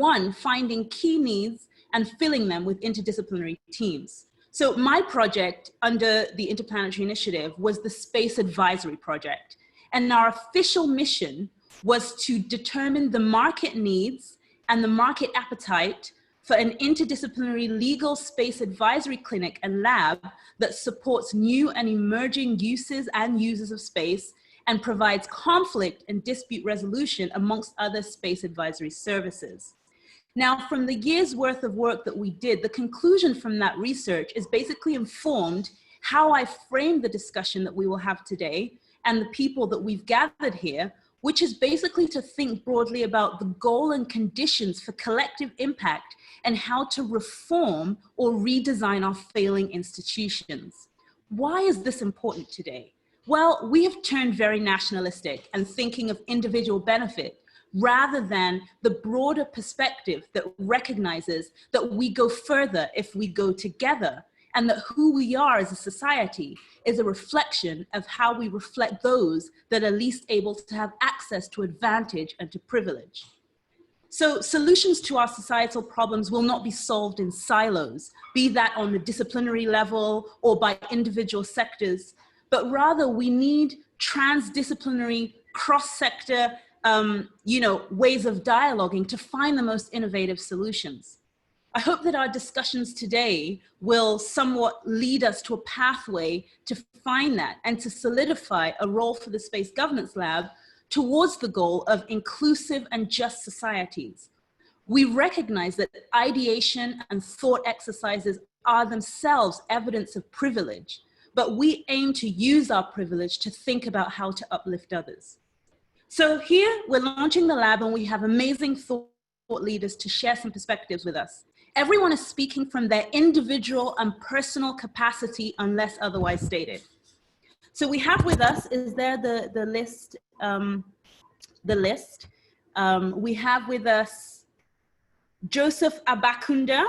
one, finding key needs and filling them with interdisciplinary teams. So my project under the Interplanetary Initiative was the Space Advisory Project. And our official mission was to determine the market needs and the market appetite for an interdisciplinary legal space advisory clinic and lab that supports new and emerging uses and users of space and provides conflict and dispute resolution amongst other space advisory services. Now, from the year's worth of work that we did, the conclusion from that research is basically informed how I framed the discussion that we will have today and the people that we've gathered here, which is basically to think broadly about the goal and conditions for collective impact and how to reform or redesign our failing institutions. Why is this important today? Well, we have turned very nationalistic and thinking of individual benefit rather than the broader perspective that recognizes that we go further if we go together, and that who we are as a society is a reflection of how we reflect those that are least able to have access to advantage and to privilege. So solutions to our societal problems will not be solved in silos, be that on the disciplinary level or by individual sectors, but rather we need transdisciplinary, cross-sector ways of dialoguing to find the most innovative solutions. I hope that our discussions today will somewhat lead us to a pathway to find that and to solidify a role for the Space Governance Lab towards the goal of inclusive and just societies. We recognize that ideation and thought exercises are themselves evidence of privilege, but we aim to use our privilege to think about how to uplift others. So here we're launching the lab and we have amazing thought leaders to share some perspectives with us. Everyone is speaking from their individual and personal capacity unless otherwise stated. So we have with us, is there the list? We have with us Joseph Abakunda,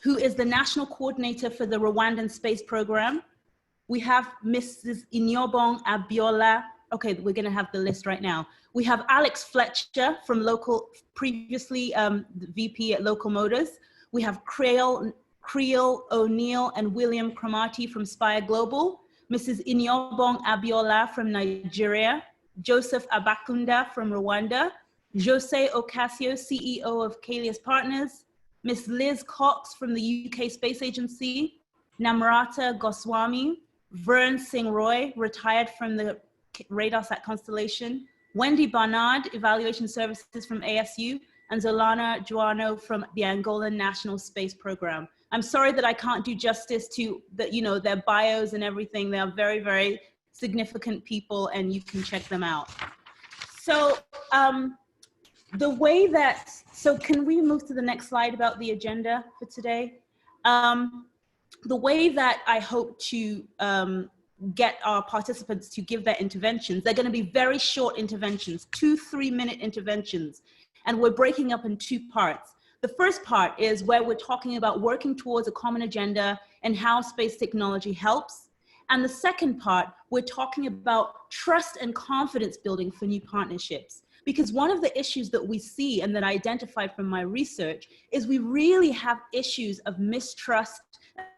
who is the National Coordinator for the Rwandan Space Program. We have Mrs. Inyobong Abiola. Okay, we're gonna have the list right now. We have Alex Fletcher from previously the VP at Local Motors. We have Creel O'Neill and William Cromarty from Spire Global, Mrs. Inyobong Abiola from Nigeria, Joseph Abakunda from Rwanda, Jose Ocasio, CEO of Kalias Partners, Ms. Liz Cox from the UK Space Agency, Namrata Goswami, Vern Singh Roy, retired from the RadarSat Constellation, Wendy Barnard, Evaluation Services from ASU, and Zolana Joano from the Angola National Space Program. I'm sorry that I can't do justice to their bios and everything. They are very, very significant people and you can check them out. So so can we move to the next slide about the agenda for today? The way that I hope to get our participants to give their interventions, they're going to be very short interventions, 2-3 minute interventions, and we're breaking up in two parts. The first part is where we're talking about working towards a common agenda and how space technology helps. And the second part, we're talking about trust and confidence building for new partnerships. Because one of the issues that we see and that I identified from my research is we really have issues of mistrust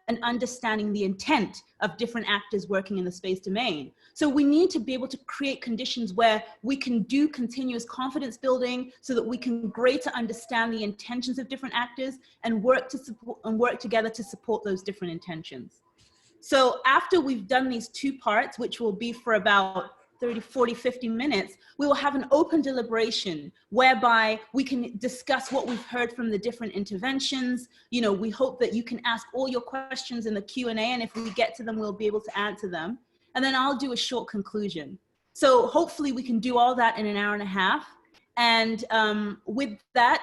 and understanding the intent of different actors working in the space domain. So we need to be able to create conditions where we can do continuous confidence building so that we can greater understand the intentions of different actors and work together to support those different intentions. So after we've done these two parts, which will be for about 30, 40, 50 minutes, we will have an open deliberation whereby we can discuss what we've heard from the different interventions. We hope that you can ask all your questions in the Q&A, and if we get to them, we'll be able to answer them. And then I'll do a short conclusion. So hopefully we can do all that in an hour and a half. And with that,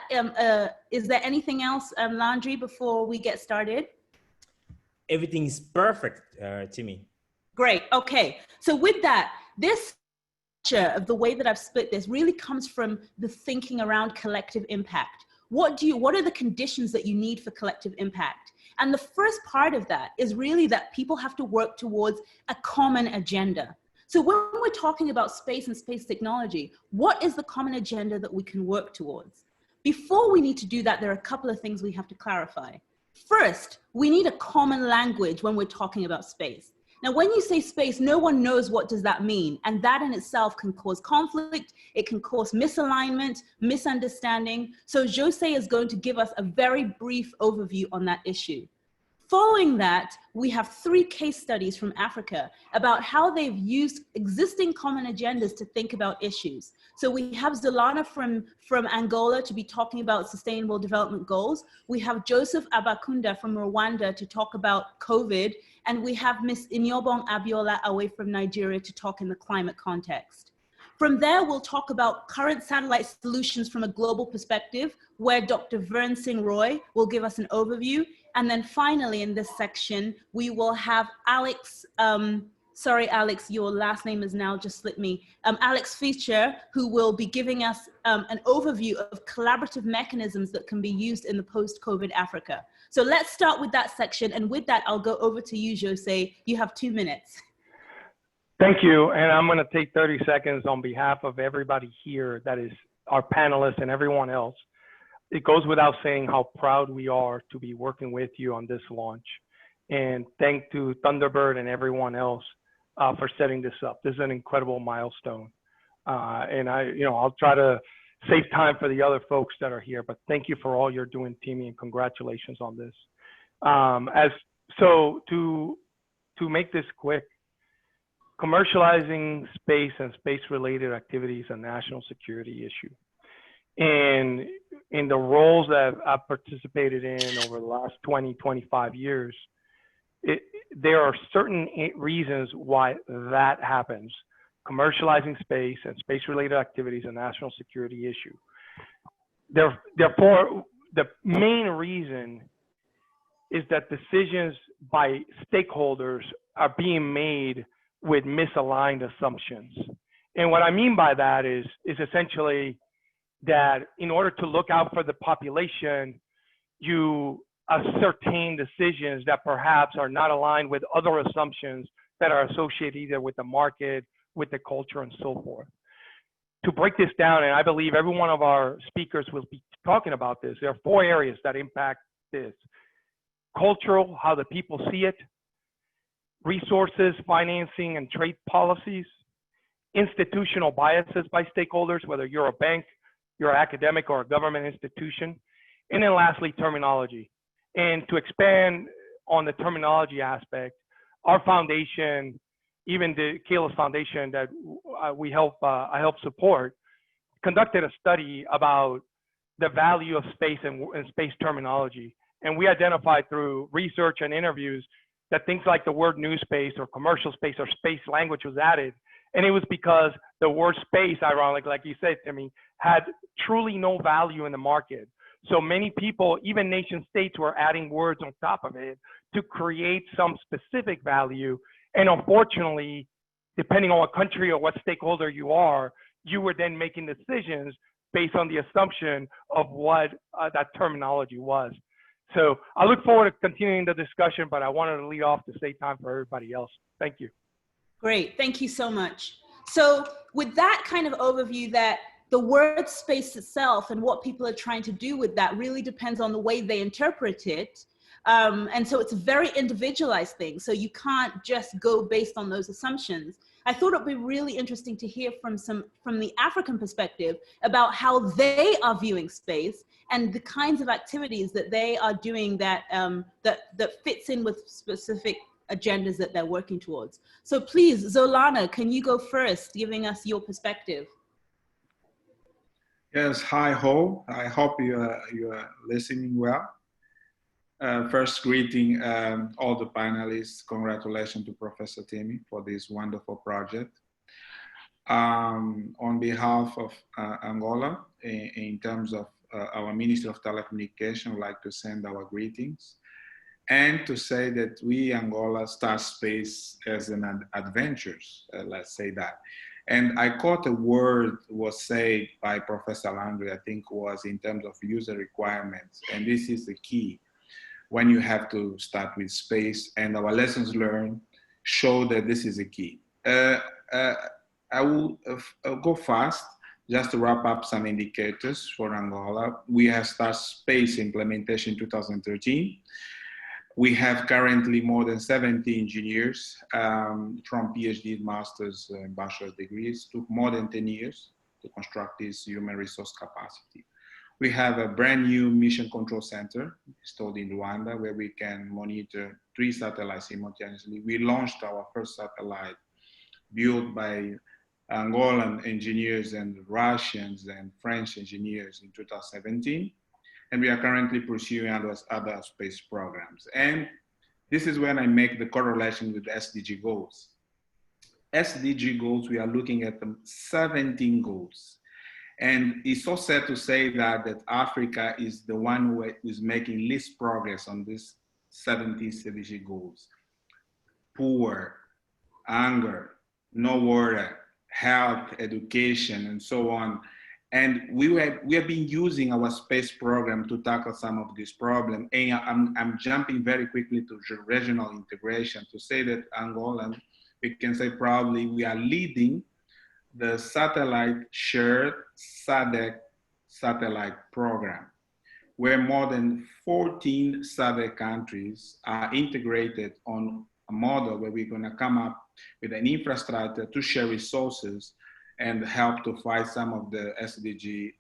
is there anything else, Landry, before we get started? Everything is perfect, Timmy. Great, okay. So with that, this of the way that I've split this really comes from the thinking around collective impact. What are the conditions that you need for collective impact? And the first part of that is really that people have to work towards a common agenda. So when we're talking about space and space technology, what is the common agenda that we can work towards? Before we need to do that, there are a couple of things we have to clarify. First, we need a common language when we're talking about space. Now, when you say space, no one knows what does that mean. And that in itself can cause conflict. It can cause misalignment, misunderstanding. So Jose is going to give us a very brief overview on that issue. Following that, we have 3 case studies from Africa about how they've used existing common agendas to think about issues. So we have Zolana from Angola to be talking about sustainable development goals. We have Joseph Abakunda from Rwanda to talk about COVID. And we have Ms. Inyobong Abiola away from Nigeria to talk in the climate context. From there, we'll talk about current satellite solutions from a global perspective, where Dr. Vern Singh Roy will give us an overview. And then finally, in this section, we will have Alex, sorry, Alex, your last name is now just slipped me, Alex Fischer, who will be giving us an overview of collaborative mechanisms that can be used in the post-COVID Africa. So let's start with that section. And with that, I'll go over to you, Jose. You have 2 minutes. Thank you. And I'm going to take 30 seconds on behalf of everybody here, that is our panelists and everyone else. It goes without saying how proud we are to be working with you on this launch. And thank to Thunderbird and everyone else for setting this up. This is an incredible milestone. And I'll try to save time for the other folks that are here, but thank you for all you're doing, Timmy, and congratulations on this. To make this quick, commercializing space and space-related activities is a national security issue. And in the roles that I've participated in over the last 20, 25 years, there are certain reasons why that happens. Commercializing space and space-related activities is a national security issue. Therefore, the main reason is that decisions by stakeholders are being made with misaligned assumptions. And what I mean by that is essentially that in order to look out for the population, you ascertain decisions that perhaps are not aligned with other assumptions that are associated either with the market, with the culture, and so forth. To break this down, and I believe every one of our speakers will be talking about this, there are 4 areas that impact this. Cultural, how the people see it; resources, financing, and trade policies; institutional biases by stakeholders, whether you're a bank, you're an academic, or a government institution; and then lastly, terminology. And to expand on the terminology aspect, our foundation, even the Kalos Foundation that I help support, conducted a study about the value of space and space terminology. And we identified through research and interviews that things like the word new space or commercial space or space language was added. And it was because the word space, ironically, like you said, I mean, had truly no value in the market. So many people, even nation states, were adding words on top of it to create some specific value. And unfortunately, depending on what country or what stakeholder you are, you were then making decisions based on the assumption of what that terminology was. So I look forward to continuing the discussion, but I wanted to lead off to save time for everybody else. Thank you. Great, thank you so much. So with that kind of overview, that the word space itself and what people are trying to do with that really depends on the way they interpret it. And so it's a very individualized thing. So you can't just go based on those assumptions. I thought it'd be really interesting to hear from the African perspective about how they are viewing space and the kinds of activities that they are doing that that fits in with specific agendas that they're working towards. So please, Zolana, can you go first, giving us your perspective? Yes, hi Ho. I hope you are listening well. First greeting all the panelists. Congratulations to Professor Timmy for this wonderful project. On behalf of Angola, in terms of our Minister of Telecommunication, I'd like to send our greetings and to say that we, Angola, start space as an adventure, let's say that. And I caught a word was said by Professor Landry, I think was in terms of user requirements. And this is the key when you have to start with space, and our lessons learned show that this is a key. I will go fast just to wrap up some indicators for Angola, we have started space implementation in 2013. We have currently more than 70 engineers from PhD, master's, and bachelor's degrees. Took more than 10 years to construct this human resource capacity. We have a brand new mission control center installed in Rwanda where we can monitor 3 satellites simultaneously. We launched our first satellite built by Angolan engineers and Russians and French engineers in 2017. And we are currently pursuing other space programs. And this is when I make the correlation with SDG goals. SDG goals, we are looking at 17 goals. And it's so sad to say that Africa is the one who is making least progress on these 17 SDG goals. Poor, hunger, no water, health, education, and so on. And we have been using our space program to tackle some of these problems. And I'm jumping very quickly to regional integration to say that Angola, we can say proudly, we are leading the satellite shared SADC satellite program, where more than 14 SADC countries are integrated on a model where we're gonna come up with an infrastructure to share resources and help to fight some of the SDG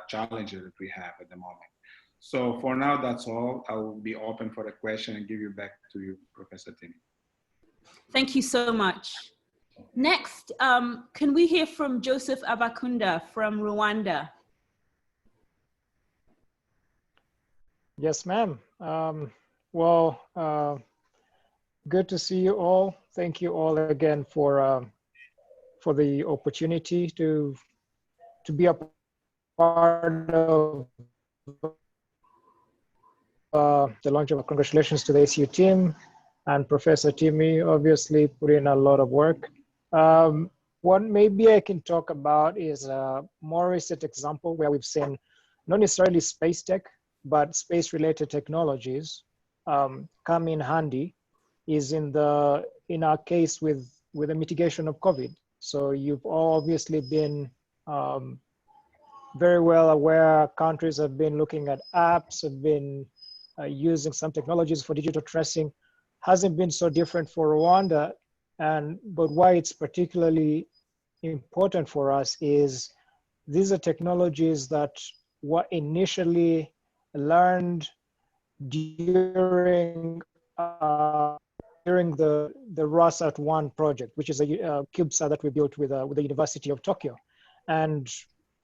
challenges that we have at the moment. So for now, that's all. I will be open for a question and give you back to you, Professor Timmy. Thank you so much. Next, can we hear from Joseph Abakunda from Rwanda? Yes, ma'am. Good to see you all. Thank you all again for the opportunity to be a part of the launch of. Congratulations to the ACU team and Professor Timmy, obviously put in a lot of work. What maybe I can talk about is a more recent example where we've seen not necessarily space tech, but space-related technologies come in handy is in our case with the mitigation of COVID. So you've all obviously been very well aware countries have been looking at apps, have been using some technologies for digital tracing. Hasn't been so different for Rwanda, but why it's particularly important for us is these are technologies that were initially learned during the RASAT-1 project, which is a CubeSat that we built with the University of Tokyo. And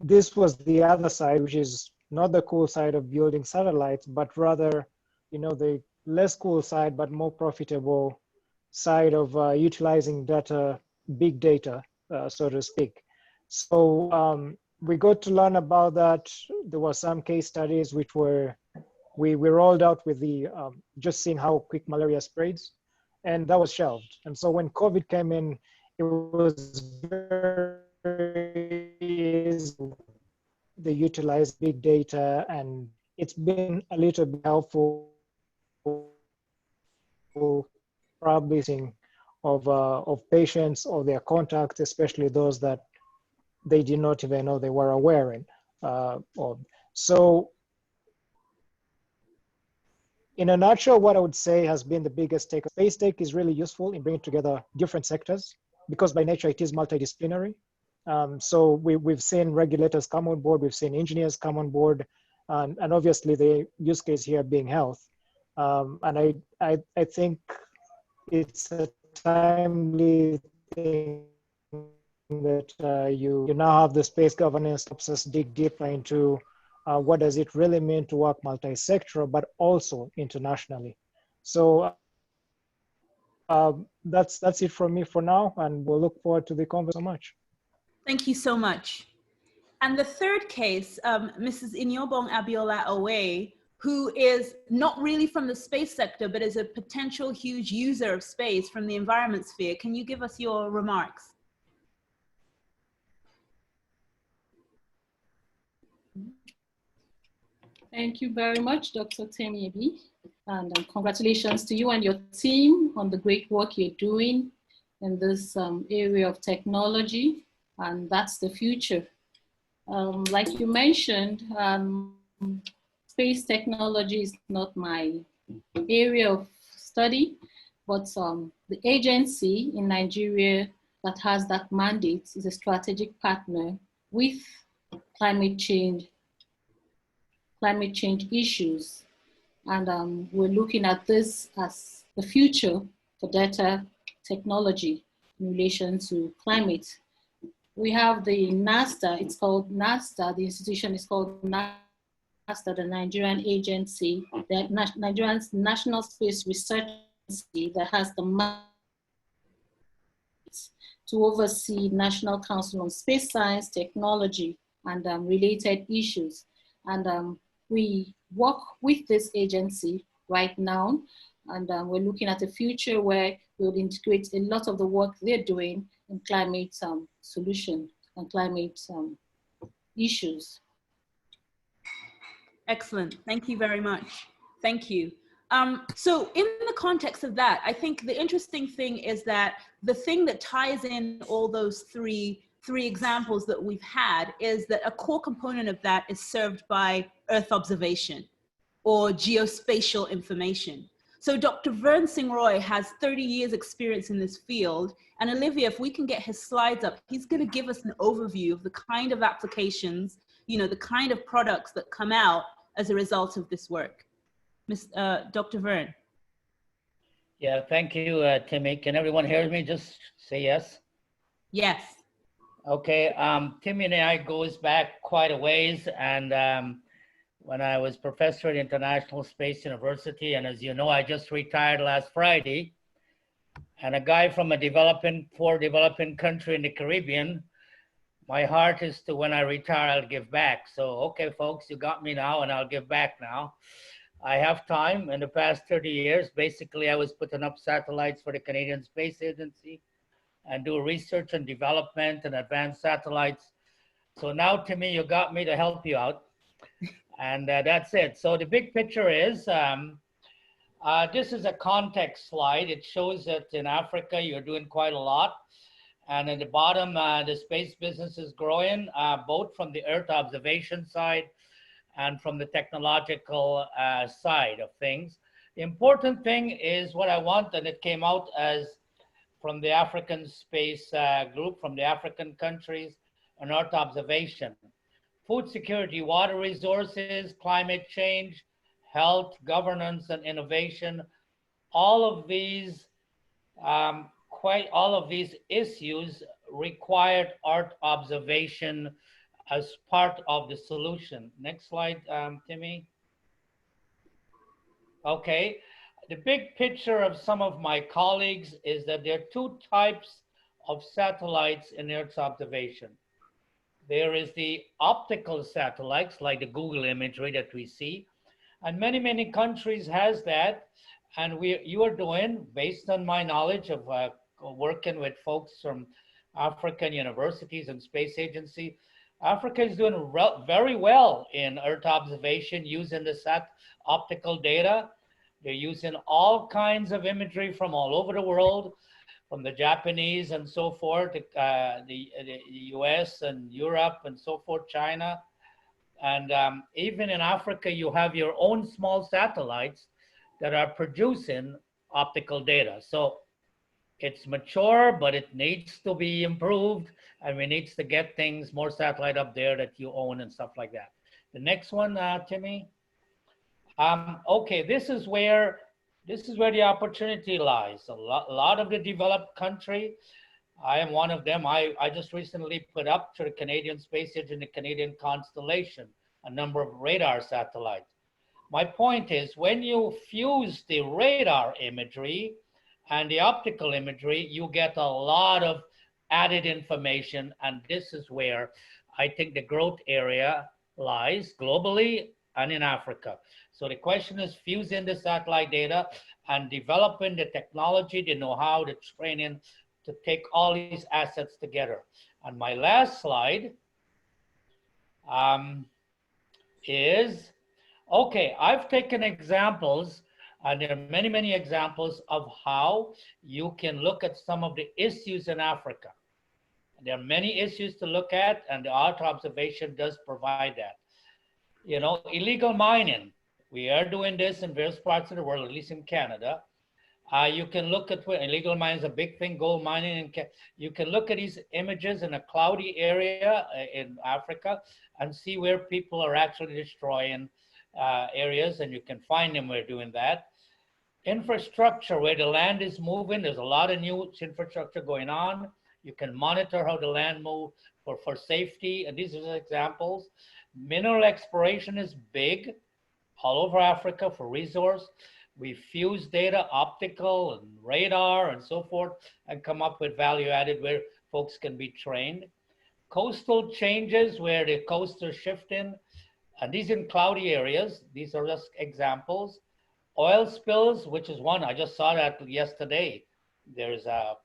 this was the other side, which is not the cool side of building satellites, but rather, the less cool side, but more profitable side of utilizing data, big data, so to speak. So we got to learn about that. There were some case studies which we rolled out with the just seeing how quick malaria spreads, and that was shelved. And so when COVID came in, it was very easy. They utilized big data, and it's been a little bit helpful, probably of patients or their contacts, especially those that they did not even know they were aware of. So in a nutshell, what I would say has been the biggest take. Space tech is really useful in bringing together different sectors because by nature it is multidisciplinary. So we've seen regulators come on board, we've seen engineers come on board, and obviously the use case here being health. And I think it's a timely thing that you now have the space governance helps us dig deeper into what does it really mean to work multi-sectoral, but also internationally. So that's it from me for now, and we'll look forward to the conversation so much. Thank you so much. And the third case, Mrs. Inyobong Abiola Owe, who is not really from the space sector, but is a potential huge user of space from the environment sphere. Can you give us your remarks? Thank you very much, Dr. Temiebi. And congratulations to you and your team on the great work you're doing in this area of technology. And that's the future. Like you mentioned, space technology is not my area of study, but the agency in Nigeria that has that mandate is a strategic partner with climate change issues. And we're looking at this as the future for data technology in relation to climate. We have the NASDA, it's called NASDA, the institution is called NASDA, the Nigerian agency, the Nigerian National Space Research Agency that has the mandate to oversee National Council on Space Science, Technology, and related issues. And we work with this agency right now, and we're looking at a future where we'll integrate a lot of the work they're doing in climate solution and climate issues. Excellent. Thank you very much. Thank you. So in the context of that, I think the interesting thing is that the thing that ties in all those three examples that we've had is that a core component of that is served by Earth observation or geospatial information. So Dr. Vern Singh Roy has 30 years experience in this field. And Olivia, if we can get his slides up, he's going to give us an overview of the kind of applications, the kind of products that come out as a result of this work. Dr. Vern. Yeah, thank you, Timmy. Can everyone hear me? Just say yes. Yes. Okay, Timmy and I goes back quite a ways, and when I was professor at International Space University, and as you know, I just retired last Friday, and a guy from a poor developing country in the Caribbean, my heart is to when I retire, I'll give back. So, okay, folks, you got me now, and I'll give back now. I have time. In the past 30 years, basically, I was putting up satellites for the Canadian Space Agency and do research and development and advanced satellites. So now, Timmy, you got me to help you out. And that's it. So the big picture is, this is a context slide. It shows that in Africa, you're doing quite a lot. And at the bottom, the space business is growing, both from the Earth observation side and from the technological side of things. The important thing is what I want, and it came out as from the African space group, from the African countries, and Earth observation. Food security, water resources, climate change, health, governance, and innovation. All of these issues required Earth observation as part of the solution. Next slide, Timmy. Okay, the big picture of some of my colleagues is that there are two types of satellites in Earth observation. There is the optical satellites, like the Google imagery that we see, and many countries has that. And you are doing, based on my knowledge of working with folks from African universities and space agency, Africa is doing very well in Earth observation using the optical data. They're using all kinds of imagery from all over the world, from the Japanese and so forth, the US and Europe and so forth, China. And even in Africa, you have your own small satellites that are producing optical data. So it's mature, but it needs to be improved, and we need to get things, more satellite up there that you own and stuff like that. The next one, Timmy. Okay, this is where the opportunity lies. A lot of the developed country, I am one of them. I just recently put up to the Canadian Space Agency, the Canadian Constellation, a number of radar satellites. My point is, when you fuse the radar imagery and the optical imagery, you get a lot of added information, and this is where I think the growth area lies globally and in Africa. So the question is fusing the satellite data and developing the technology, the know-how, the training to take all these assets together. And my last slide is, okay, I've taken examples, and there are many examples of how you can look at some of the issues in Africa. There are many issues to look at, and the art observation does provide that. You know, illegal mining. We are doing this in various parts of the world, at least in Canada. You can look at where illegal mining is a big thing, gold mining. And you can look at these images in a cloudy area in Africa and see where people are actually destroying areas, and you can find them where doing that. Infrastructure, where the land is moving, there's a lot of new infrastructure going on. You can monitor how the land moves for safety, and these are examples. Mineral exploration is big all over Africa for resource. We fuse data, optical and radar and so forth, and come up with value added where folks can be trained. Coastal changes where the coasts are shifting, and these in cloudy areas. These are just examples. Oil spills, which is one, I just saw that yesterday. There's a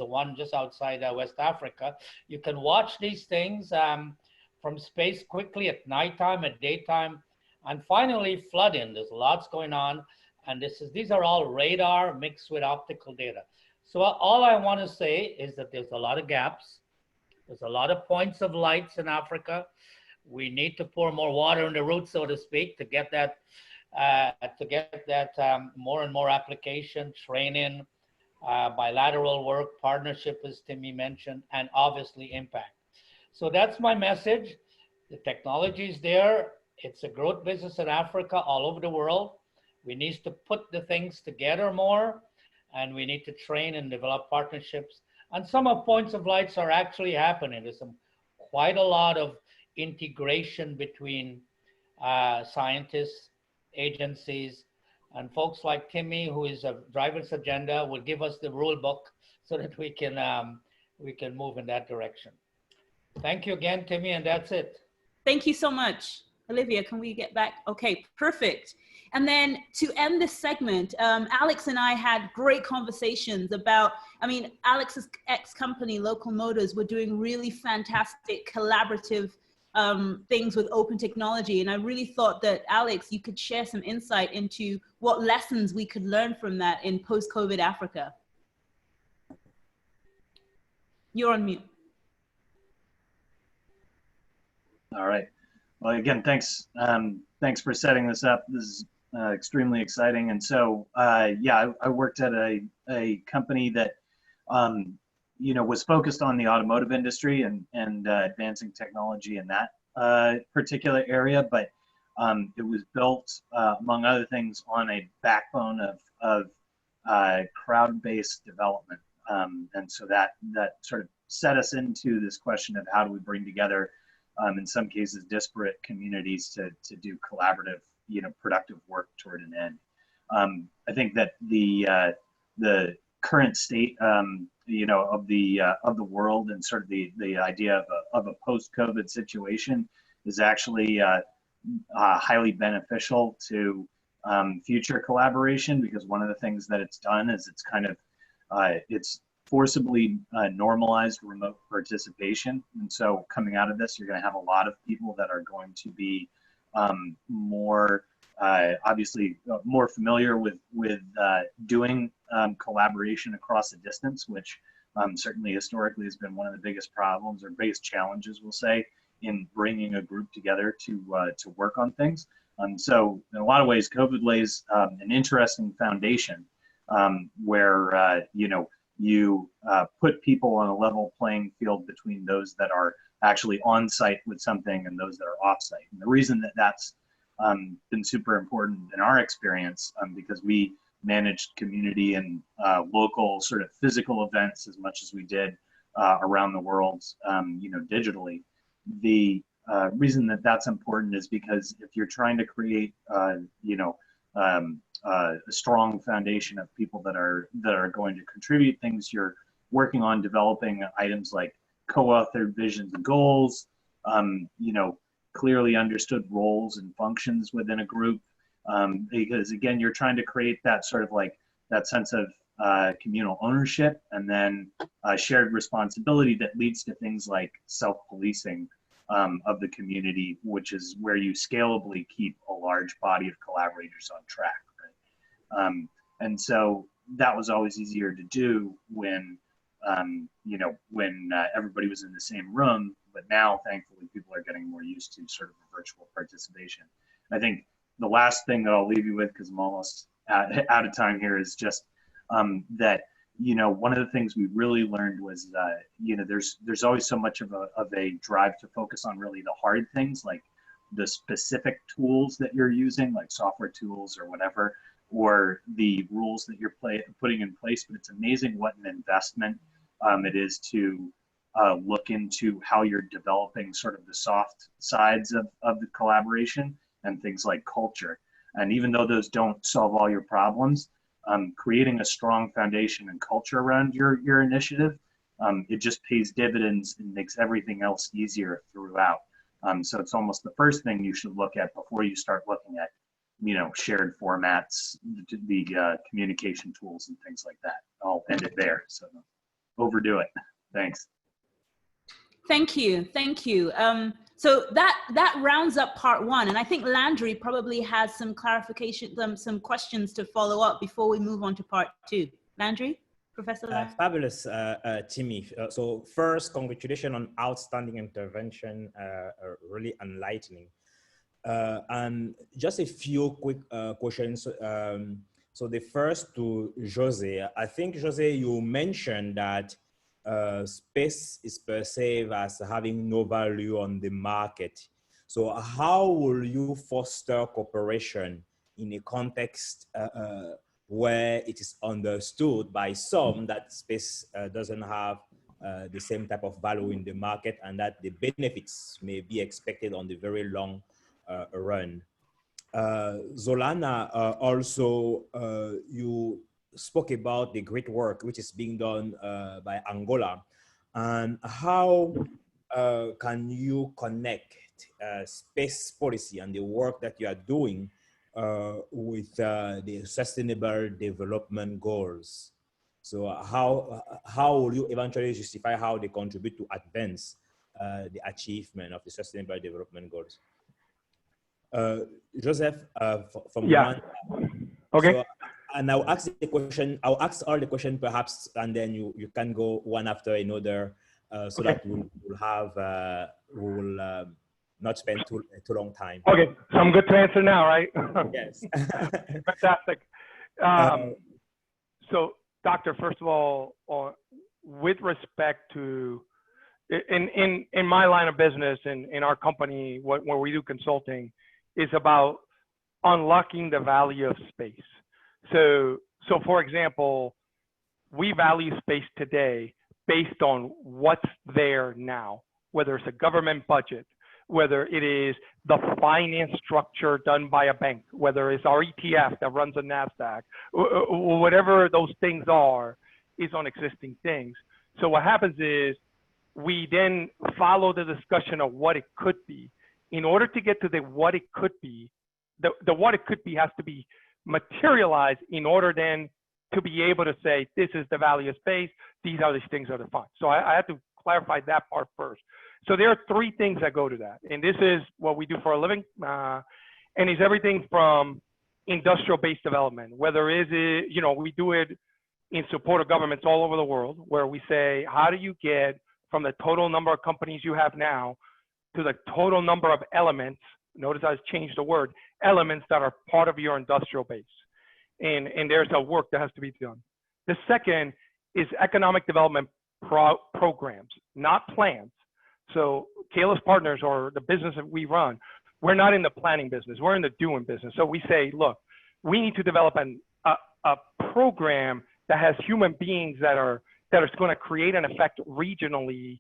one just outside West Africa. You can watch these things from space quickly at nighttime, at daytime. And finally, flooding. There's lots going on. And these are all radar mixed with optical data. So all I want to say is that there's a lot of gaps. There's a lot of points of lights in Africa. We need to pour more water in the roots, so to speak, to get that more and more application, training, bilateral work, partnership, as Timmy mentioned, and obviously impact. So that's my message. The technology is there. It's a growth business in Africa, all over the world. We need to put the things together more, and we need to train and develop partnerships. And some of points of lights are actually happening. There's quite a lot of integration between scientists, agencies, and folks like Timmy, who is a driver's agenda, will give us the rule book so that we can move in that direction. Thank you again, Timmy, and that's it. Thank you so much. Olivia, can we get back? Okay, perfect. And then to end this segment, Alex and I had great conversations about, Alex's ex-company, Local Motors, were doing really fantastic collaborative things with open technology. And I really thought that, Alex, you could share some insight into what lessons we could learn from that in post-COVID Africa. You're on mute. All right. Well, again, thanks for setting this up. This is extremely exciting. And so, yeah, I worked at a company that, was focused on the automotive industry and advancing technology in that particular area. But it was built, among other things, on a backbone of crowd-based development. And so that sort of set us into this question of how do we bring together, in some cases, disparate communities to do collaborative, productive work toward an end. I think that the current state, of the world and sort of the idea of a post-COVID situation is actually highly beneficial to future collaboration, because one of the things that it's done is it's kind of it's forcibly normalized remote participation. And so coming out of this, you're going to have a lot of people that are going to be more obviously more familiar with doing collaboration across a distance, which certainly historically has been one of the biggest problems or biggest challenges, we'll say, in bringing a group together to work on things. So in a lot of ways, COVID lays an interesting foundation where you put people on a level playing field between those that are actually on site with something and those that are off site. And the reason that that's been super important in our experience, because we managed community and local sort of physical events as much as we did around the world, digitally. The reason that that's important is because if you're trying to create, a strong foundation of people that are going to contribute things, you're working on developing items like co-authored visions and goals, clearly understood roles and functions within a group, because again, you're trying to create that sort of like that sense of communal ownership, and then shared responsibility that leads to things like self-policing of the community, which is where you scalably keep a large body of collaborators on track. Right? And so that was always easier to do when you know, when everybody was in the same room, but now thankfully people are getting more used to sort of virtual participation. I think the last thing that I'll leave you with, because I'm almost out of time here, is just that, you know, one of the things we really learned was, you know, there's always so much of a drive to focus on really the hard things, like the specific tools that you're using, like software tools or whatever, or the rules that you're putting in place. But it's amazing what an investment it is to look into how you're developing sort of the soft sides of the collaboration and things like culture. And even though those don't solve all your problems, creating a strong foundation and culture around your initiative, it just pays dividends and makes everything else easier throughout. So it's almost the first thing you should look at before you start looking at, you know, shared formats, the communication tools and things like that. I'll end it there. So overdo it. Thanks. Thank you. Thank you. So that rounds up part one. And I think Landry probably has some clarification, some questions to follow up before we move on to part two. Landry, Professor Landry? Fabulous, Timmy. So first, congratulations on outstanding intervention, really enlightening. And just a few quick questions. So the first to Jose. I think, Jose, you mentioned that space is perceived as having no value on the market. So how will you foster cooperation in a context where it is understood by some that space doesn't have the same type of value in the market, and that the benefits may be expected on the very long run? Zolana, also you spoke about the great work which is being done by Angola, and how can you connect space policy and the work that you are doing with the Sustainable Development Goals? So how will you eventually justify how they contribute to advance the achievement of the Sustainable Development Goals? Joseph, from one. Okay. So, and I'll ask the question. I'll ask all the questions perhaps, and then you can go one after another, so that we'll have we'll not spend too long time. Okay, so I'm good to answer now, right? Yes. Fantastic. So, Doctor, first of all, with respect to in my line of business and in our company, where we do consulting, is about unlocking the value of space. So for example, we value space today based on what's there now, whether it's a government budget, whether it is the finance structure done by a bank, whether it's our ETF that runs on NASDAQ, whatever those things are, is on existing things. So what happens is we then follow the discussion of what it could be. In order to get to the what it could be, the what it could be has to be materialized in order then to be able to say, this is the value of space, these things are defined. So I have to clarify that part first. So there are three things that go to that. And this is what we do for a living. And it's everything from industrial-based development, whether it is, you know, we do it in support of governments all over the world, where we say, how do you get from the total number of companies you have now to the total number of elements, notice I've changed the word, elements that are part of your industrial base. And there's a work that has to be done. The second is economic development programs, not plans. So Kalis Partners, or the business that we run, we're not in the planning business, we're in the doing business. So we say, look, we need to develop a program that has human beings that are going to create an effect regionally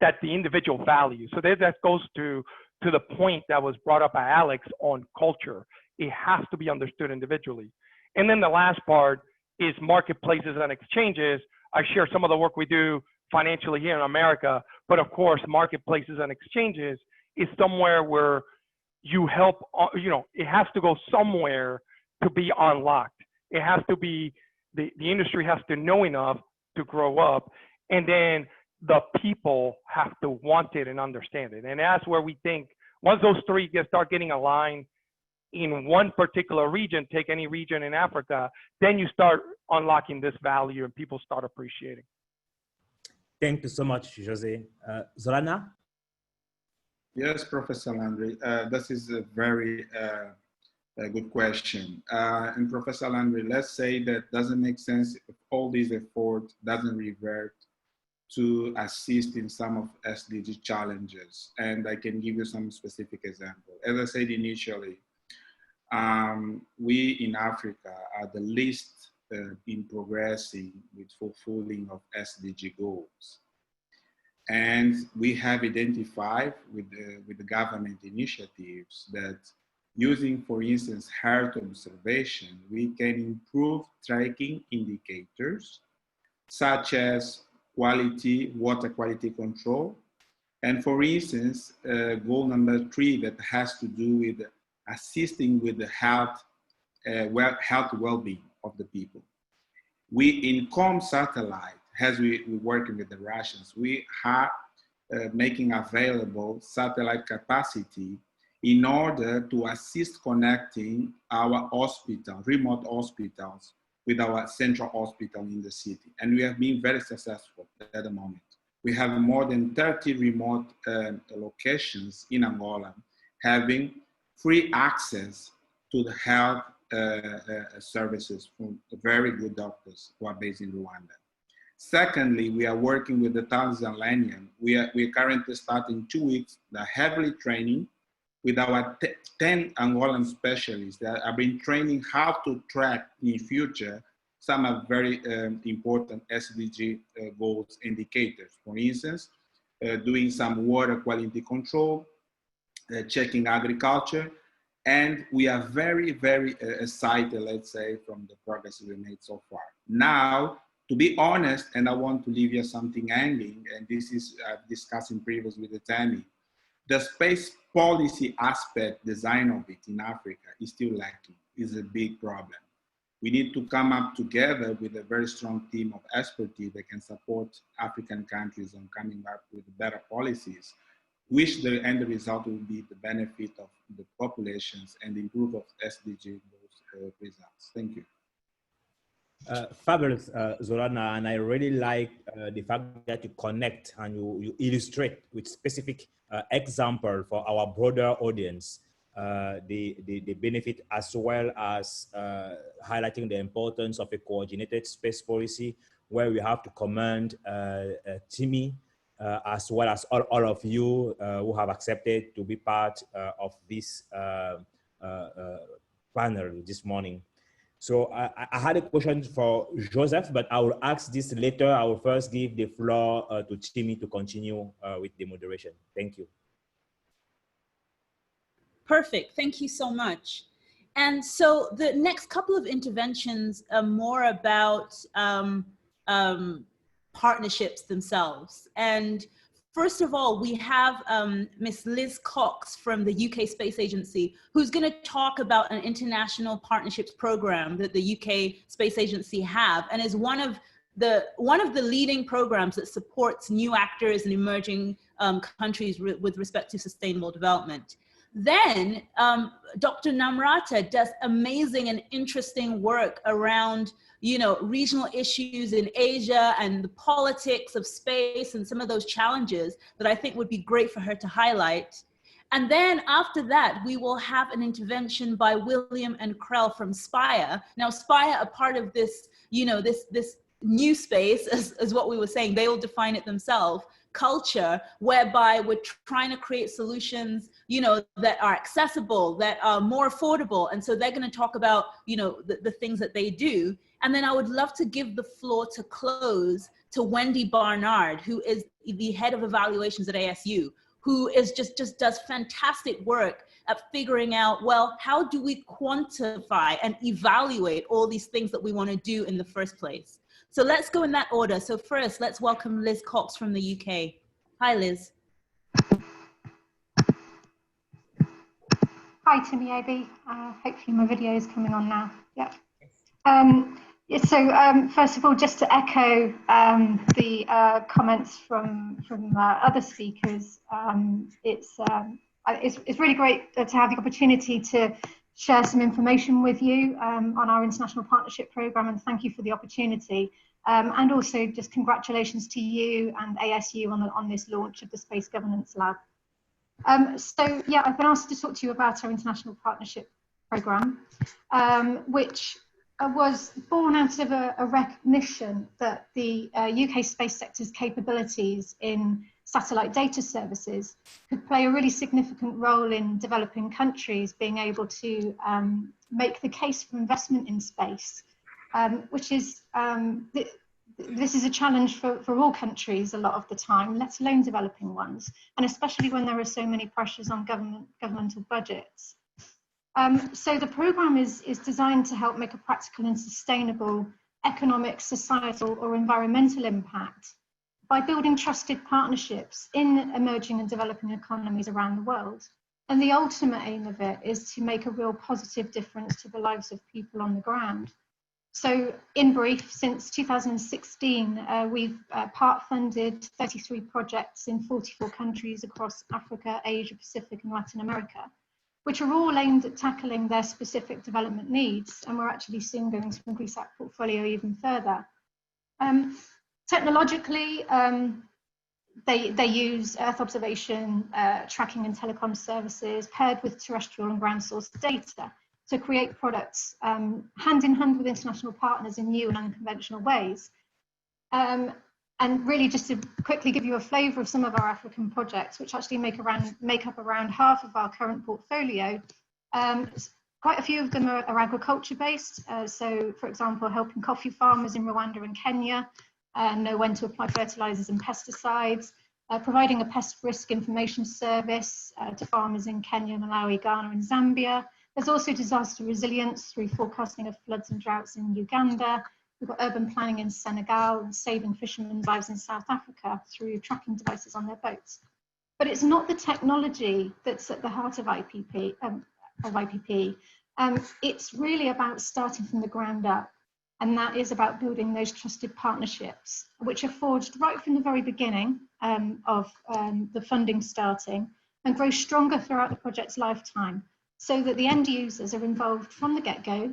that the individual values. So that goes to the point that was brought up by Alex on culture. It has to be understood individually. And then the last part is marketplaces and exchanges. I share some of the work we do financially here in America, but of course, marketplaces and exchanges is somewhere where you help, you know, it has to go somewhere to be unlocked. It has to be, the industry has to know enough to grow up, and then the people have to want it and understand it. And that's where we think once those three start getting aligned in one particular region, take any region in Africa, then you start unlocking this value and people start appreciating. Thank you so much, Jose. Zorana? Yes, Professor Landry, this is a very good question. And Professor Landry, let's say that doesn't make sense if all these effort doesn't revert to assist in some of SDG challenges. And I can give you some specific examples. As I said initially, we in Africa are the least in progressing with fulfilling of SDG goals. And we have identified with the government initiatives that using, for instance, health observation, we can improve tracking indicators such as water quality control. And for instance, goal number 3 that has to do with assisting with the health well-being of the people. We in COM satellite, as we're working with the Russians, we are making available satellite capacity in order to assist connecting our hospital, remote hospitals, with our central hospital in the city. And we have been very successful at the moment. We have more than 30 remote locations in Angola having free access to the health services from very good doctors who are based in Rwanda. Secondly, we are working with the Tanzanian. We are currently starting 2 weeks, the heavily training with our 10 Angolan specialists that have been training how to track in future some of very important SDG goals indicators. For instance, doing some water quality control, checking agriculture, and we are very, very excited, let's say, from the progress we made so far. Now, to be honest, and I want to leave you something hanging, and this is discussing previously with the Tammy, the space policy aspect design of it in Africa is still lacking, is a big problem. We need to come up together with a very strong team of expertise that can support African countries on coming up with better policies, which the end result will be the benefit of the populations and the improvement of SDG results. Thank you. Fabulous, Zorana, and I really like the fact that you connect and you illustrate with specific example for our broader audience the benefit, as well as highlighting the importance of a coordinated space policy, where we have to commend Timmy, as well as all of you who have accepted to be part of this panel this morning. So I had a question for Joseph, but I will ask this later. I will first give the floor to Timmy to continue with the moderation. Thank you. Perfect. Thank you so much. And so the next couple of interventions are more about partnerships themselves. And first of all, we have Miss Liz Cox from the UK Space Agency, who's going to talk about an international partnerships program that the UK Space Agency have, and is one of the leading programs that supports new actors and emerging countries with respect to sustainable development. Then Dr. Namrata does amazing and interesting work around, you know, regional issues in Asia and the politics of space and some of those challenges that I think would be great for her to highlight. And then after that, we will have an intervention by William and Krell from Spire. Now, Spire are part of this, you know, this new space, as what we were saying, they will define it themselves, culture, whereby we're trying to create solutions, you know, that are accessible, that are more affordable. And so they're going to talk about, you know, the things that they do. And then I would love to give the floor to close to Wendy Barnard, who is the head of evaluations at ASU, who is just does fantastic work at figuring out, well, how do we quantify and evaluate all these things that we want to do in the first place? So let's go in that order. So first, let's welcome Liz Cox from the UK. Hi, Liz. Hi, Timmy AB. Hopefully my video is coming on now. Yeah. So first of all, just to echo the comments from other speakers, it's really great to have the opportunity to share some information with you on our international partnership program, and thank you for the opportunity. And also just congratulations to you and ASU on this launch of the Space Governance Lab. So yeah, I've been asked to talk to you about our international partnership program, which was born out of a recognition that the UK space sector's capabilities in satellite data services could play a really significant role in developing countries being able to make the case for investment in space, which is, this is a challenge for all countries a lot of the time, let alone developing ones, and especially when there are so many pressures on governmental budgets. So the programme is designed to help make a practical and sustainable economic, societal or environmental impact by building trusted partnerships in emerging and developing economies around the world. And the ultimate aim of it is to make a real positive difference to the lives of people on the ground. So in brief, since 2016, we've part-funded 33 projects in 44 countries across Africa, Asia, Pacific and Latin America, which are all aimed at tackling their specific development needs. And we're actually soon going to increase that portfolio even further. Technologically, they use Earth observation, tracking and telecom services paired with terrestrial and ground source data to create products hand in hand with international partners in new and unconventional ways. And really just to quickly give you a flavour of some of our African projects, which actually make up around half of our current portfolio. Quite a few of them are agriculture based. So for example, helping coffee farmers in Rwanda and Kenya know when to apply fertilizers and pesticides, providing a pest risk information service to farmers in Kenya, Malawi, Ghana and Zambia. There's also disaster resilience through forecasting of floods and droughts in Uganda. We've got urban planning in Senegal and saving fishermen's lives in South Africa through tracking devices on their boats. But it's not the technology that's at the heart of IPP. It's really about starting from the ground up. And that is about building those trusted partnerships, which are forged right from the very beginning of the funding starting and grow stronger throughout the project's lifetime, so that the end users are involved from the get-go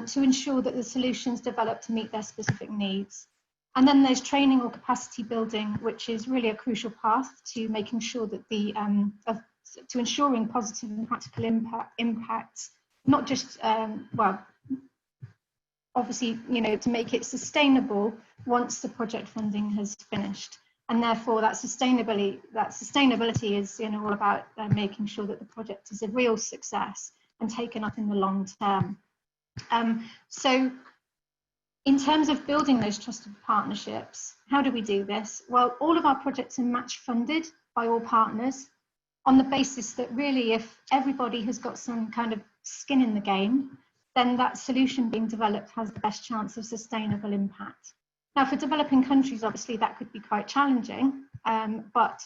to ensure that the solutions develop to meet their specific needs. And then there's training or capacity building, which is really a crucial path to making sure that to ensuring positive and practical impacts, not just, well, obviously, you know, to make it sustainable once the project funding has finished. And therefore that sustainability is, you know, all about making sure that the project is a real success and taken up in the long term. So in terms of building those trusted partnerships, how do we do this? Well, all of our projects are match funded by all partners on the basis that really if everybody has got some kind of skin in the game, then that solution being developed has the best chance of sustainable impact. Now, for developing countries, obviously that could be quite challenging, but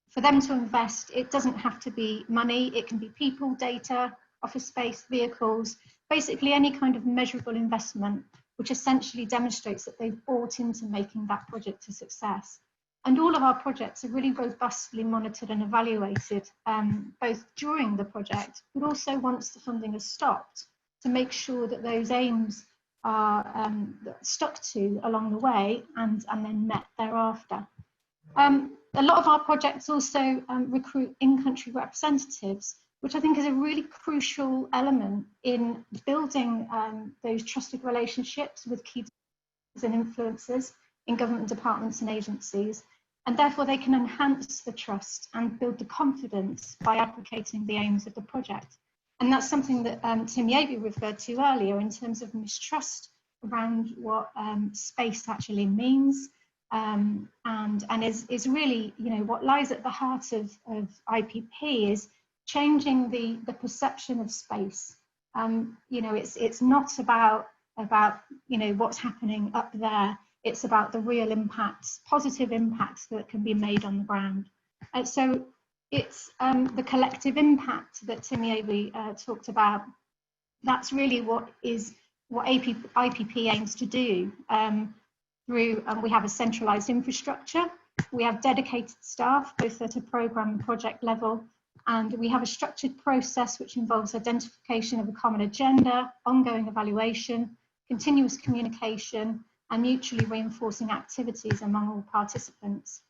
for them to invest, it doesn't have to be money. It can be people, data, office space, vehicles, basically any kind of measurable investment, which essentially demonstrates that they've bought into making that project a success. And all of our projects are really robustly monitored and evaluated, both during the project, but also once the funding has stopped, to make sure that those aims are stuck to along the way and then met thereafter. A lot of our projects also recruit in-country representatives, which I think is a really crucial element in building those trusted relationships with key and influencers in government departments and agencies. And therefore they can enhance the trust and build the confidence by advocating the aims of the project. And that's something that Tim Yaby referred to earlier in terms of mistrust around what space actually means, and is really, you know, what lies at the heart of IPP is changing the perception of space. You know, it's not about you know what's happening up there. It's about the real impacts, positive impacts that can be made on the ground. And so it's the collective impact that Tim Yaby talked about. That's really what IPP aims to do. We have a centralised infrastructure, we have dedicated staff, both at a programme and project level, and we have a structured process which involves identification of a common agenda, ongoing evaluation, continuous communication, and mutually reinforcing activities among all participants.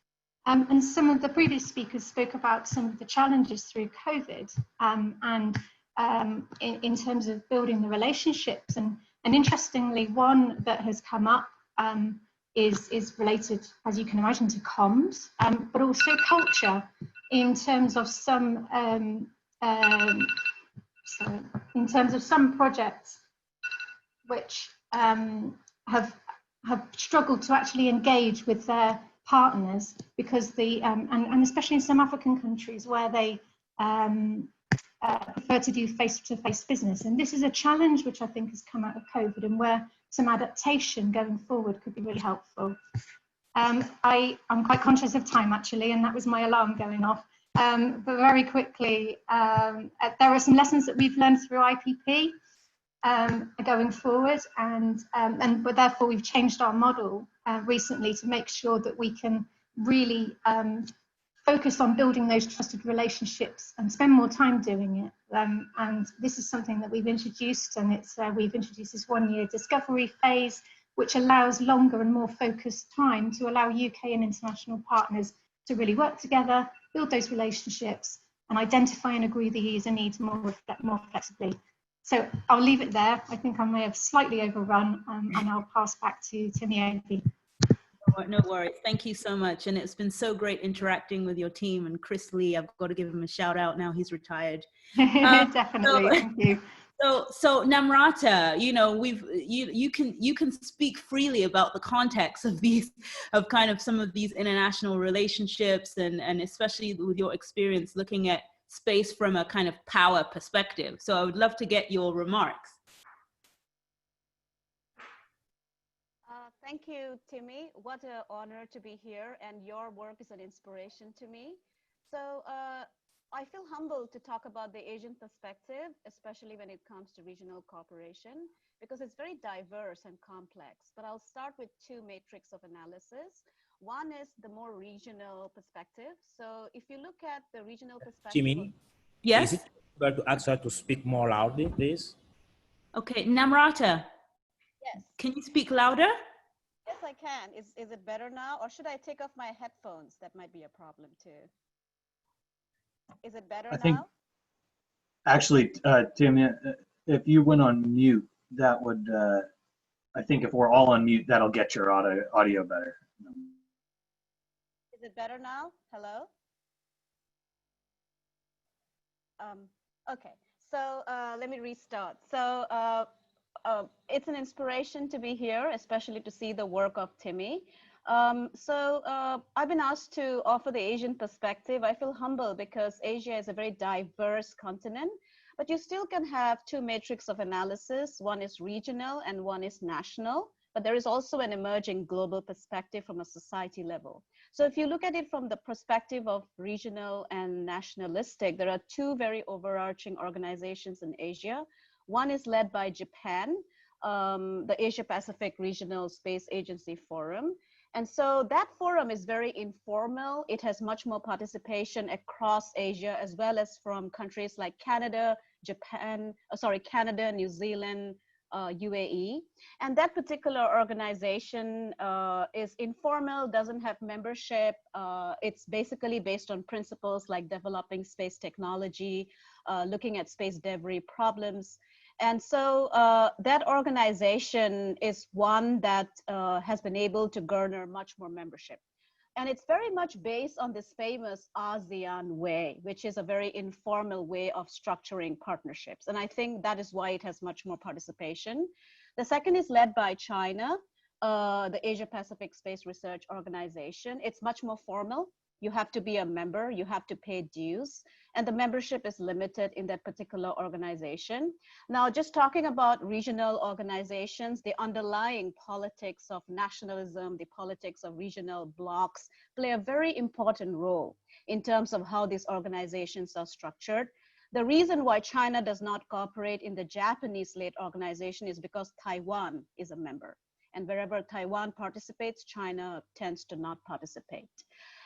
And some of the previous speakers spoke about some of the challenges through COVID in terms of building the relationships. And interestingly, one that has come up is related, as you can imagine, to comms, but also culture in terms of some projects which have struggled to actually engage with their partners because and especially in some African countries where they prefer to do face-to-face business. And this is a challenge which I think has come out of COVID and where some adaptation going forward could be really helpful. I'm quite conscious of time actually, and that was my alarm going off. But very quickly, there are some lessons that we've learned through IPP going forward, but therefore we've changed our model recently to make sure that we can really focus on building those trusted relationships and spend more time doing it. And this is something that we've introduced, and we've introduced this 1-year discovery phase, which allows longer and more focused time to allow UK and international partners to really work together, build those relationships, and identify and agree the user needs more flexibly. So I'll leave it there. I think I may have slightly overrun, and I'll pass back to Timmy. No worries. Thank you so much. And it's been so great interacting with your team. And Chris Lee, I've got to give him a shout out now. He's retired. Definitely. Thank you. So Namrata, you know, you can speak freely about the context of kind of some of these international relationships, and especially with your experience looking at space from a kind of power perspective. So I would love to get your remarks. Thank you, Timmy. What an honor to be here, and your work is an inspiration to me. So I feel humbled to talk about the Asian perspective, especially when it comes to regional cooperation, because it's very diverse and complex. But I'll start with two matrix of analysis. One is the more regional perspective. So if you look at the regional perspective. Timmy? Yes? Is it possible to ask her to speak more loudly, please? Okay, Namrata. Yes. Can you speak louder? Yes, I can. Is it better now? Or should I take off my headphones? That might be a problem too. Is it better now? Think, actually, Tim, if you went on mute, that would, I think if we're all on mute, that'll get your audio better. Is it better now? Hello? Okay, so let me restart. So it's an inspiration to be here, especially to see the work of Timmy. I've been asked to offer the Asian perspective. I feel humble because Asia is a very diverse continent, but you still can have two matrix of analysis. One is regional and one is national, but there is also an emerging global perspective from a society level. So if you look at it from the perspective of regional and nationalistic, there are two very overarching organizations in Asia. One is led by Japan, the Asia Pacific Regional Space Agency Forum. And so that forum is very informal. It has much more participation across Asia, as well as from countries like Canada, Canada, New Zealand, UAE. And that particular organization is informal, doesn't have membership. It's basically based on principles like developing space technology, looking at space debris problems. And so that organization is one that has been able to garner much more membership. And it's very much based on this famous ASEAN way, which is a very informal way of structuring partnerships. And I think that is why it has much more participation. The second is led by China, the Asia Pacific Space Research Organization. It's much more formal. You have to be a member, you have to pay dues, and the membership is limited in that particular organization. Now, just talking about regional organizations, the underlying politics of nationalism, the politics of regional blocs play a very important role in terms of how these organizations are structured. The reason why China does not cooperate in the Japanese-led organization is because Taiwan is a member. And wherever Taiwan participates, China tends to not participate.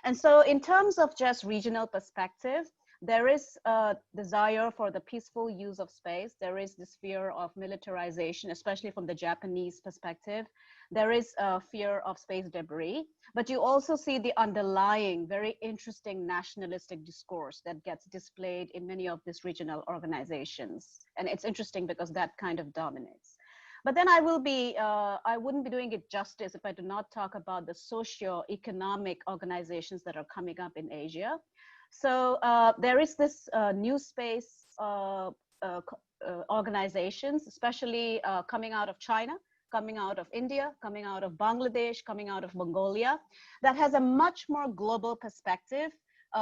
And so in terms of just regional perspective, There is a desire for the peaceful use of space. There is this fear of militarization, especially from the Japanese perspective. There is a fear of space debris, but you also see the underlying very interesting nationalistic discourse that gets displayed in many of these regional organizations. And it's interesting because that kind of dominates. But then I wouldn't be doing it justice if I do not talk about the socio-economic organizations that are coming up in Asia. So there is this new space organizations, especially coming out of China, coming out of India, coming out of Bangladesh, coming out of Mongolia, that has a much more global perspective.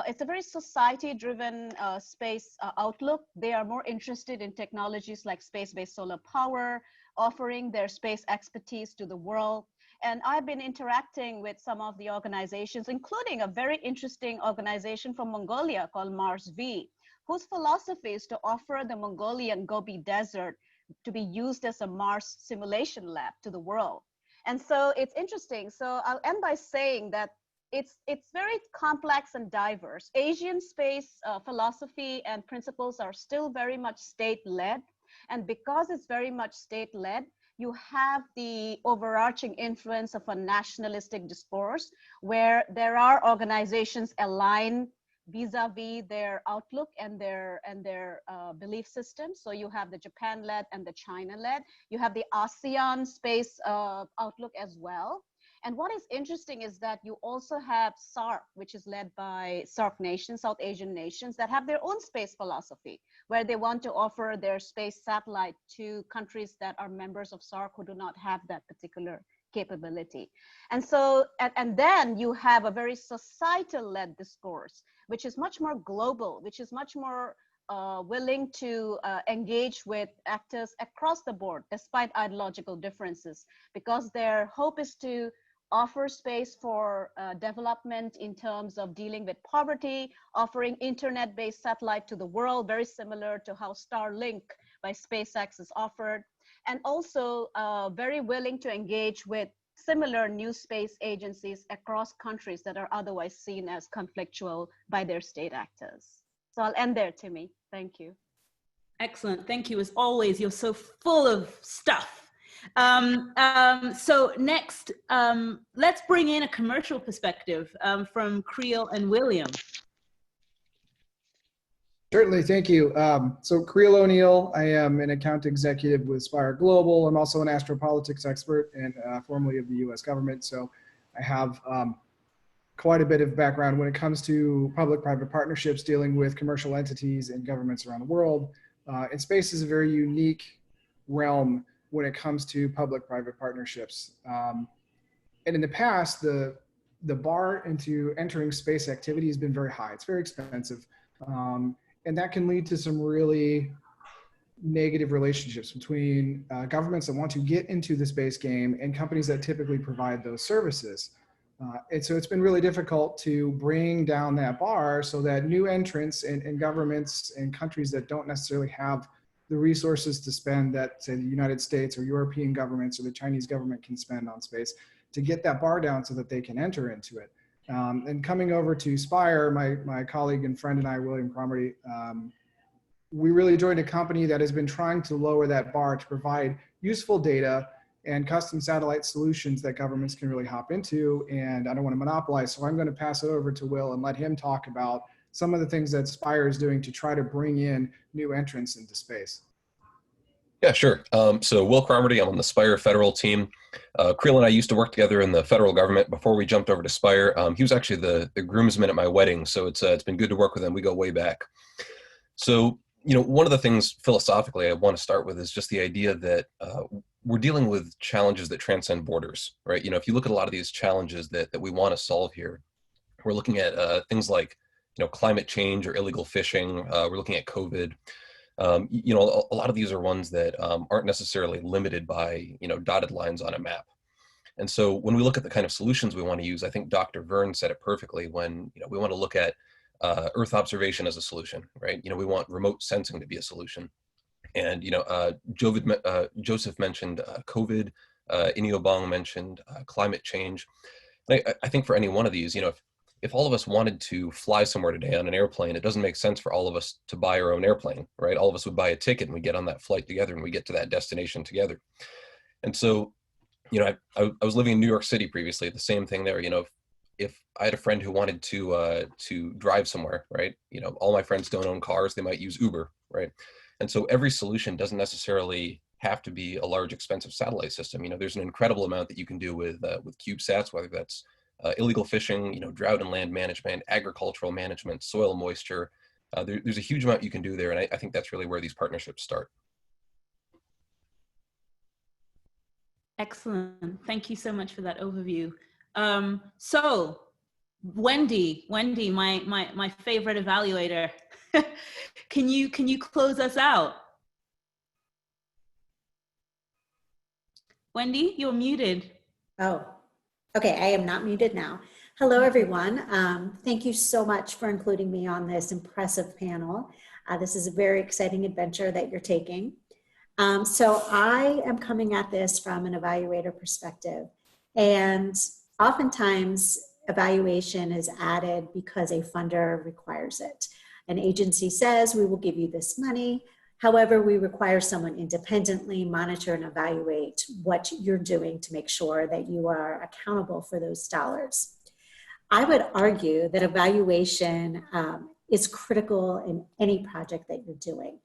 It's a very society-driven space outlook. They are more interested in technologies like space-based solar power, offering their space expertise to the world. And I've been interacting with some of the organizations, including a very interesting organization from Mongolia called Mars V, whose philosophy is to offer the Mongolian Gobi Desert to be used as a Mars simulation lab to the world. And so it's interesting. So I'll end by saying that it's very complex and diverse. Asian space philosophy and principles are still very much state-led. And because it's very much state-led, you have the overarching influence of a nationalistic discourse where there are organizations aligned vis-a-vis their outlook and their belief system. So you have the Japan-led and the China-led. You have the ASEAN space outlook as well. And what is interesting is that you also have SAARC, which is led by SAARC nations, South Asian nations, that have their own space philosophy, where they want to offer their space satellite to countries that are members of SAARC who do not have that particular capability. And so, and then you have a very societal-led discourse, which is much more global, which is much more willing to engage with actors across the board, despite ideological differences, because their hope is to offer space for development in terms of dealing with poverty, offering internet-based satellite to the world, very similar to how Starlink by SpaceX is offered, and also very willing to engage with similar new space agencies across countries that are otherwise seen as conflictual by their state actors. So I'll end there, Timmy. Thank you. Excellent. Thank you. As always, you're so full of stuff. So next, let's bring in a commercial perspective from Creel and William. Certainly, thank you. So Creel O'Neill, I am an account executive with Spire Global. I'm also an astropolitics expert and formerly of the US government. So I have quite a bit of background when it comes to public-private partnerships dealing with commercial entities and governments around the world. And space is a very unique realm when it comes to public-private partnerships. And in the past, the bar into entering space activity has been very high. It's very expensive. And that can lead to some really negative relationships between governments that want to get into the space game and companies that typically provide those services. And so it's been really difficult to bring down that bar so that new entrants and governments and countries that don't necessarily have the resources to spend that, say, the United States or European governments or the Chinese government can spend on space, to get that bar down so that they can enter into it. And coming over to Spire, my colleague and friend and I, William Cromarty, we really joined a company that has been trying to lower that bar to provide useful data and custom satellite solutions that governments can really hop into. And I don't want to monopolize, so I'm going to pass it over to Will and let him talk about some of the things that Spire is doing to try to bring in new entrants into space. Yeah, sure. So Will Cromarty, I'm on the Spire federal team. Creel and I used to work together in the federal government before we jumped over to Spire. He was actually the groomsman at my wedding, so it's been good to work with him. We go way back. So, you know, one of the things philosophically I want to start with is just the idea that we're dealing with challenges that transcend borders, right? You know, if you look at a lot of these challenges that we want to solve here, we're looking at things like, you know, climate change or illegal fishing. We're looking at COVID. You know, a lot of these are ones that aren't necessarily limited by, you know, dotted lines on a map. And so when we look at the kind of solutions we want to use, I think Dr. Verne said it perfectly when, you know, we want to look at Earth observation as a solution, right? You know, we want remote sensing to be a solution. And, you know, Joseph mentioned COVID, Iniobong mentioned climate change. I think for any one of these, you know, if all of us wanted to fly somewhere today on an airplane, it doesn't make sense for all of us to buy our own airplane, right? All of us would buy a ticket and we get on that flight together and we get to that destination together. And so, you know, I was living in New York City previously, the same thing there. You know, if I had a friend who wanted to drive somewhere, right? You know, all my friends don't own cars, they might use Uber, right? And so every solution doesn't necessarily have to be a large, expensive satellite system. You know, there's an incredible amount that you can do with CubeSats, whether that's illegal fishing, you know, drought and land management, agricultural management, soil moisture. There's a huge amount you can do there, and I think that's really where these partnerships start. Excellent. Thank you so much for that overview. So, Wendy, my favorite evaluator, can you close us out? Wendy, you're muted. Oh, okay, I am not muted now. Hello, everyone. Thank you so much for including me on this impressive panel. This is a very exciting adventure that you're taking. So I am coming at this from an evaluator perspective, and oftentimes evaluation is added because a funder requires it. An agency says, we will give you this money. However, we require someone independently monitor and evaluate what you're doing to make sure that you are accountable for those dollars. I would argue that evaluation is critical in any project that you're doing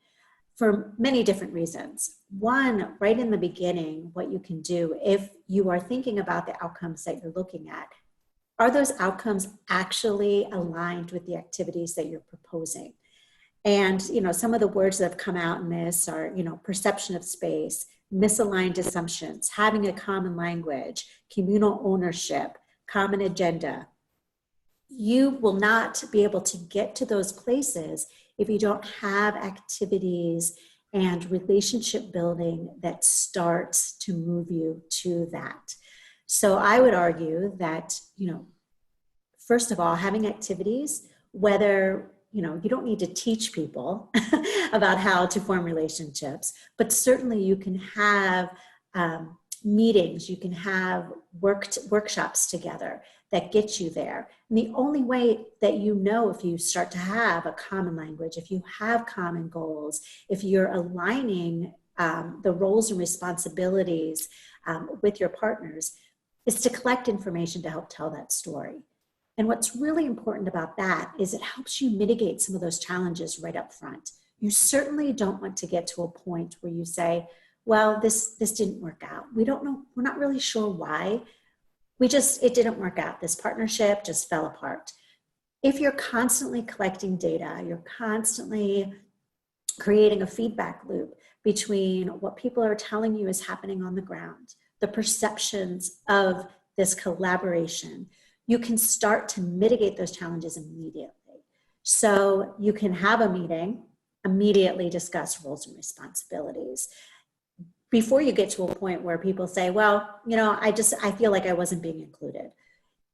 for many different reasons. One, right in the beginning, what you can do if you are thinking about the outcomes that you're looking at, are those outcomes actually aligned with the activities that you're proposing? And, you know, some of the words that have come out in this are, you know, perception of space, misaligned assumptions, having a common language, communal ownership, common agenda. You will not be able to get to those places if you don't have activities and relationship building that starts to move you to that. So I would argue that, you know, first of all, having activities, whether, you know, you don't need to teach people about how to form relationships, but certainly you can have meetings, you can have workshops together that get you there. And the only way that you know if you start to have a common language, if you have common goals, if you're aligning the roles and responsibilities with your partners, is to collect information to help tell that story. And what's really important about that is it helps you mitigate some of those challenges right up front. You certainly don't want to get to a point where you say, well, this didn't work out. We don't know, we're not really sure why. It didn't work out. This partnership just fell apart. If you're constantly collecting data, you're constantly creating a feedback loop between what people are telling you is happening on the ground, the perceptions of this collaboration, you can start to mitigate those challenges immediately. So you can have a meeting, immediately discuss roles and responsibilities before you get to a point where people say, well, you know, I feel like I wasn't being included.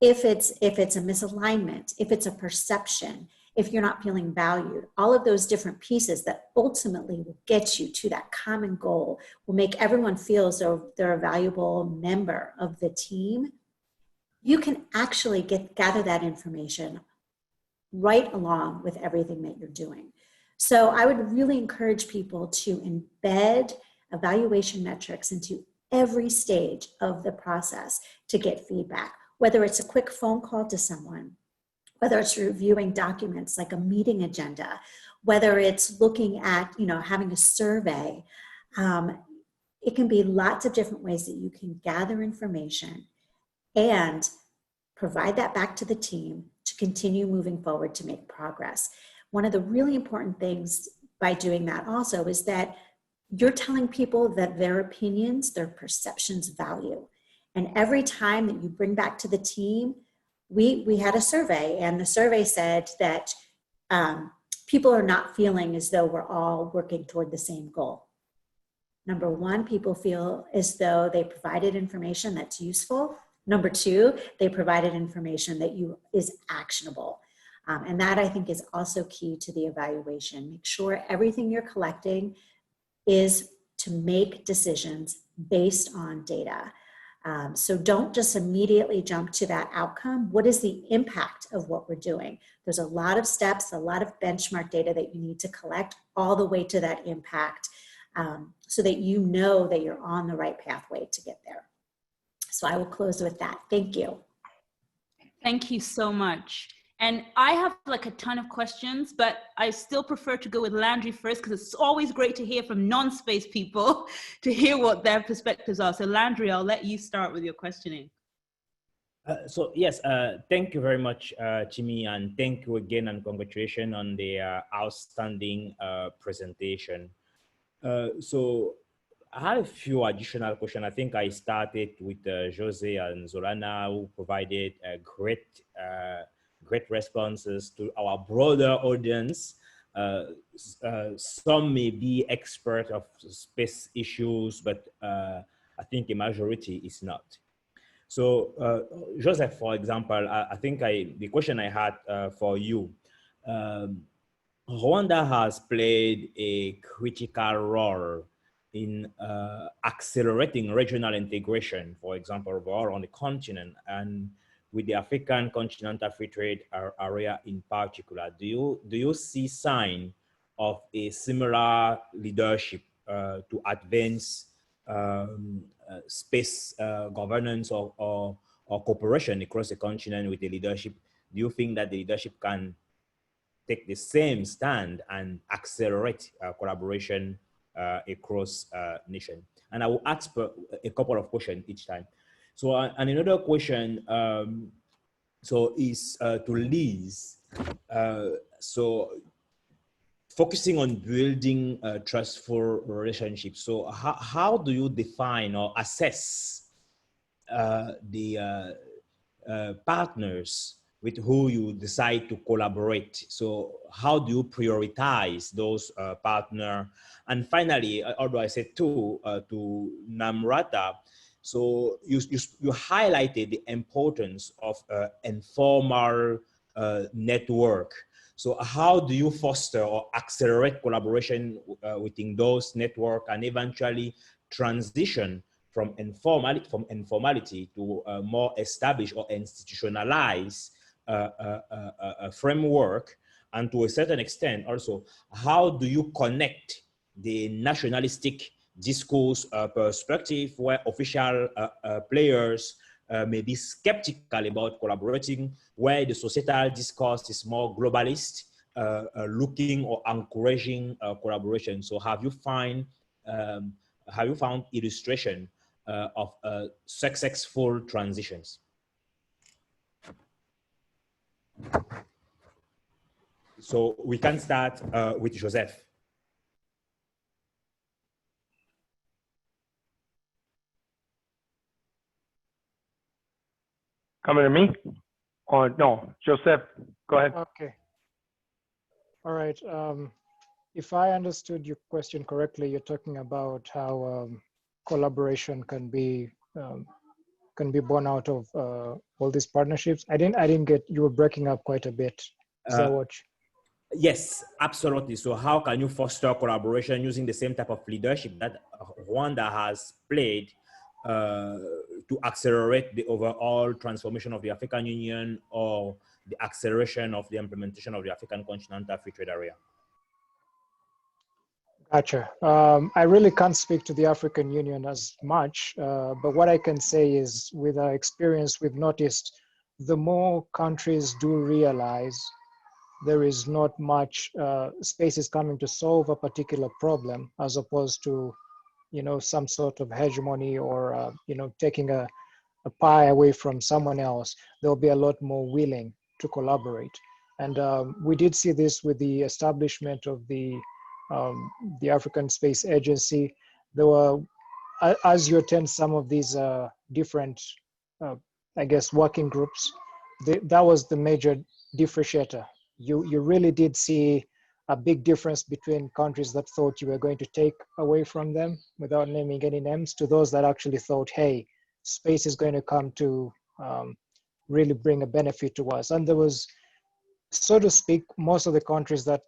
If it's a misalignment, if it's a perception, if you're not feeling valued, all of those different pieces that ultimately will get you to that common goal will make everyone feel as though they're a valuable member of the team. You can actually gather that information right along with everything that you're doing. So I would really encourage people to embed evaluation metrics into every stage of the process to get feedback, whether it's a quick phone call to someone, whether it's reviewing documents like a meeting agenda, whether it's looking at, you know, having a survey. It can be lots of different ways that you can gather information and provide that back to the team to continue moving forward to make progress. One of the really important things by doing that also is that you're telling people that their opinions, their perceptions value. And every time that you bring back to the team, we had a survey, and the survey said that people are not feeling as though we're all working toward the same goal. Number one, people feel as though they provided information that's useful. Number two, they provided information that is actionable. And that, I think, is also key to the evaluation. Make sure everything you're collecting is to make decisions based on data. So don't just immediately jump to that outcome. What is the impact of what we're doing? There's a lot of steps, a lot of benchmark data that you need to collect all the way to that impact, so that you know that you're on the right pathway to get there. So I will close with that. Thank you. Thank you so much. And I have like a ton of questions, but I still prefer to go with Landry first, because it's always great to hear from non-space people to hear what their perspectives are. So Landry, I'll let you start with your questioning. So yes, thank you very much, Jimmy, and thank you again, and congratulations on the outstanding presentation. So I had a few additional questions. I think I started with Jose and Zolana, who provided great responses to our broader audience. Some may be expert of space issues, but I think a majority is not. So Joseph, for example, I think the question I had for you, Rwanda has played a critical role in accelerating regional integration, for example, overall on the continent, and with the African Continental Free Trade area in particular. Do you see sign of a similar leadership to advance space governance or cooperation across the continent with the leadership? Do you think that the leadership can take the same stand and accelerate collaboration across nation? And I will ask a couple of questions each time. So and another question so is to Liz. So focusing on building trustful relationships. So how do you define or assess the partners with who you decide to collaborate? So how do you prioritize those partners? And finally, although I said to Namrata, so you highlighted the importance of informal network. So how do you foster or accelerate collaboration within those networks and eventually transition from informality to a more established or institutionalized framework? And to a certain extent also, how do you connect the nationalistic discourse perspective where official players may be skeptical about collaborating, where the societal discourse is more globalist, looking or encouraging collaboration? So have you found illustration of successful transitions? So we can start with Joseph. Coming to me? Or no, Joseph, go ahead. Okay. All right. If I understood your question correctly, you're talking about how collaboration can be born out of all these partnerships. I didn't get, you were breaking up quite a bit. Is that what? Yes, absolutely. So how can you foster collaboration using the same type of leadership that Rwanda has played to accelerate the overall transformation of the African Union or the acceleration of the implementation of the African Continental Free Trade Area? Gotcha. I really can't speak to the African Union as much, but what I can say is with our experience, we've noticed the more countries do realize there is not much space is coming to solve a particular problem, as opposed to, you know, some sort of hegemony or, you know, taking a pie away from someone else, they'll be a lot more willing to collaborate. And we did see this with the establishment of the African Space Agency. There were, as you attend some of these different, I guess, working groups, that was the major differentiator. You really did see a big difference between countries that thought you were going to take away from them without naming any names to those that actually thought, hey, space is going to come to really bring a benefit to us. And there was, so to speak, most of the countries that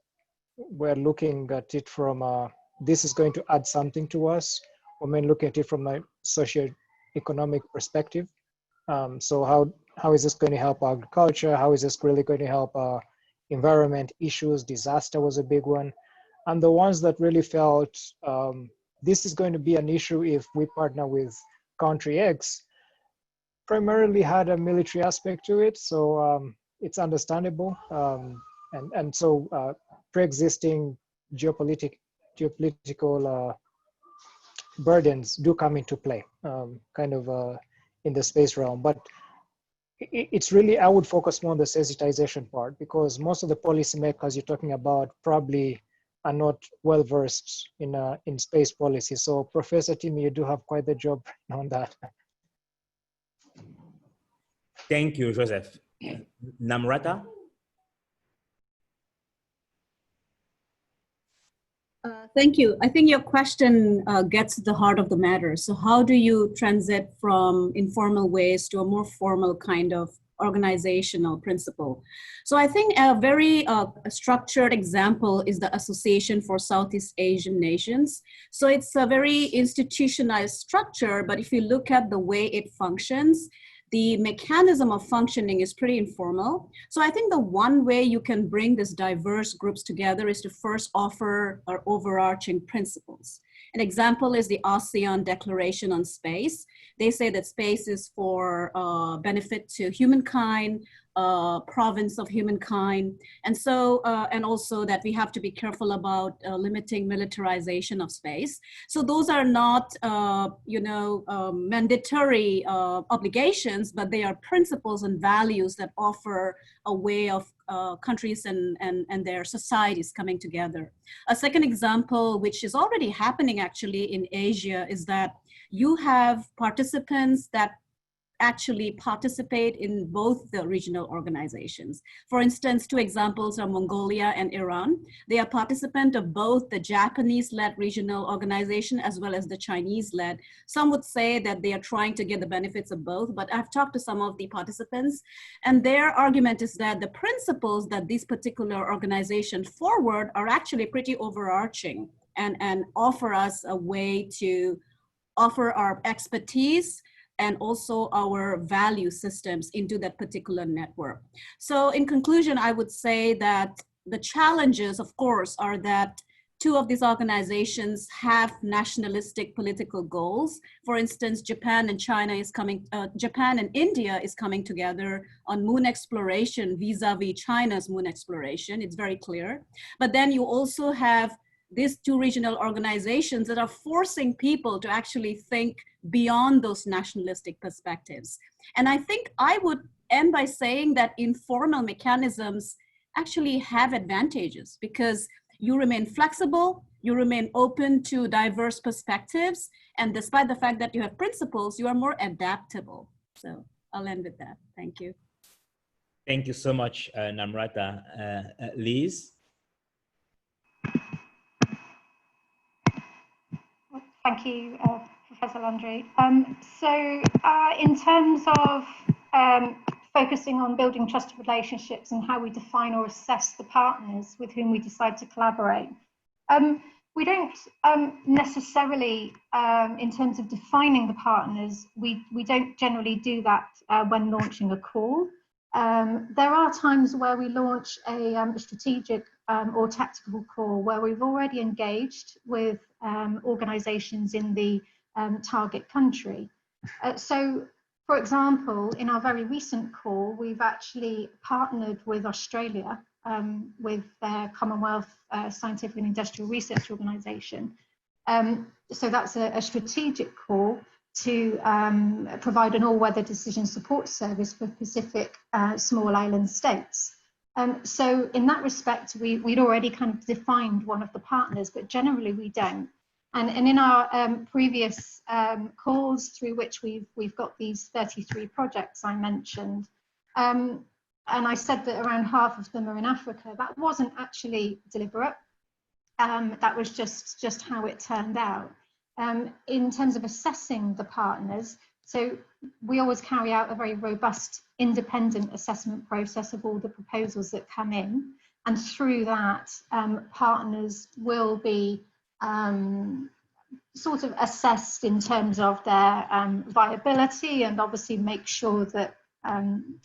were looking at it from this is going to add something to us, or looking at it from a economic perspective. So how is this going to help agriculture? How is this really going to help environment issues? Disaster was a big one. And the ones that really felt this is going to be an issue if we partner with country X primarily had a military aspect to it. So it's understandable. And so pre-existing geopolitical burdens do come into play, kind of in the space realm. But it's really, I would focus more on the sensitization part, because most of the policymakers you're talking about probably are not well versed in space policy. So Professor Timmy, you do have quite the job on that. Thank you, Joseph. Namrata? Thank you. I think your question gets to the heart of the matter. So how do you transit from informal ways to a more formal kind of organizational principle? So I think a very structured example is the Association for Southeast Asian Nations. So it's a very institutionalized structure, but if you look at the way it functions, the mechanism of functioning is pretty informal. So I think the one way you can bring these diverse groups together is to first offer our overarching principles. An example is the ASEAN Declaration on Space. They say that space is for benefit to humankind, province of humankind. And so, and also that we have to be careful about limiting militarization of space. So those are not, mandatory obligations, but they are principles and values that offer a way of countries and their societies coming together. A second example, which is already happening actually in Asia, is that you have participants that actually participate in both the regional organizations. For instance, two examples are Mongolia and Iran. They are participant of both the Japanese-led regional organization as well as the Chinese-led. Some would say that they are trying to get the benefits of both, but I've talked to some of the participants, and their argument is that the principles that these particular organizations forward are actually pretty overarching and offer us a way to offer our expertise and also our value systems into that particular network. So in conclusion, I would say that the challenges, of course, are that two of these organizations have nationalistic political goals. For instance, Japan and India is coming together on moon exploration vis-a-vis China's moon exploration. It's very clear. But then you also have these two regional organizations that are forcing people to actually think beyond those nationalistic perspectives. And I think I would end by saying that informal mechanisms actually have advantages because you remain flexible, you remain open to diverse perspectives, and despite the fact that you have principles, you are more adaptable. So I'll end with that. Thank you. Thank you so much, Namrata. Liz? Thank you, Professor Landry. In terms of focusing on building trusted relationships and how we define or assess the partners with whom we decide to collaborate, we don't necessarily, in terms of defining the partners, we don't generally do that when launching a call. There are times where we launch a strategic or tactical call where we've already engaged with organizations in the target country. For example, in our very recent call, we've actually partnered with Australia with their Commonwealth Scientific and Industrial Research Organization. So that's a strategic call to provide an all-weather decision support service for Pacific small island states. So in that respect, we'd already kind of defined one of the partners, but generally we don't. And in our previous calls through which we've got these 33 projects I mentioned, and I said that around half of them are in Africa, that wasn't actually deliberate. That was just how it turned out. In terms of assessing the partners, so we always carry out a very robust independent assessment process of all the proposals that come in. And through that, partners will be sort of assessed in terms of their viability, and obviously make sure that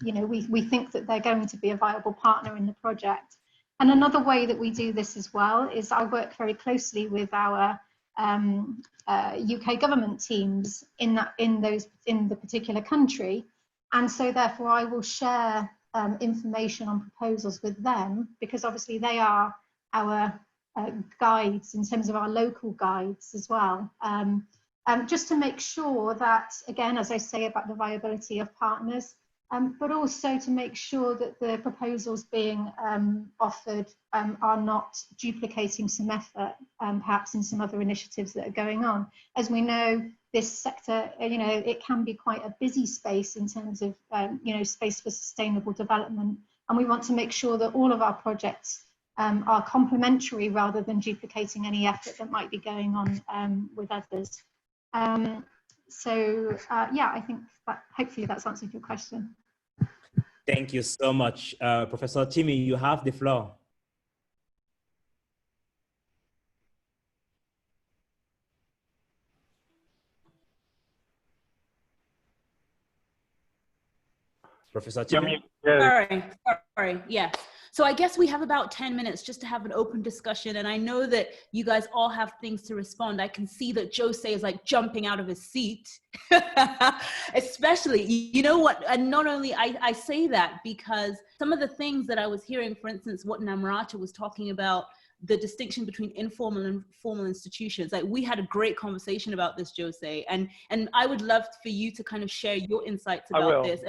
we think that they're going to be a viable partner in the project. And another way that we do this as well is I work very closely with our UK government teams in the particular country, and so therefore I will share information on proposals with them, because obviously they are our guides in terms of our local guides as well, just to make sure that, again, as I say, about the viability of partners, but also to make sure that the proposals being offered are not duplicating some effort, perhaps in some other initiatives that are going on. As we know, this sector, it can be quite a busy space in terms of, space for sustainable development. And we want to make sure that all of our projects are complementary rather than duplicating any effort that might be going on with others. Yeah, I think that hopefully that's answered your question. Thank you so much. Professor Timmy, you have the floor. Professor Timmy? Sorry, yes. So I guess we have about 10 minutes just to have an open discussion. And I know that you guys all have things to respond. I can see that Jose is like jumping out of his seat, especially, you know what? And not only I say that because some of the things that I was hearing, for instance, what Namrata was talking about, the distinction between informal and formal institutions. Like, we had a great conversation about this, Jose, and I would love for you to kind of share your insights about this.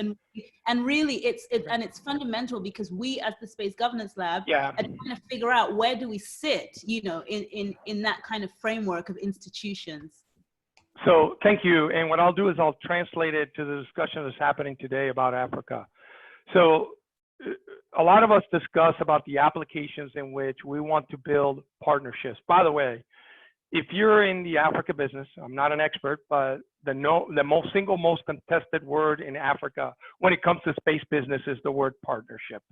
And really, it's fundamental, because we, as the Space Governance Lab, are trying to figure out where do we sit, in that kind of framework of institutions. So thank you. And what I'll do is I'll translate it to the discussion that's happening today about Africa. So a lot of us discuss about the applications in which we want to build partnerships. By the way, if you're in the Africa business, I'm not an expert, but the single most contested word in Africa when it comes to space business is the word partnership.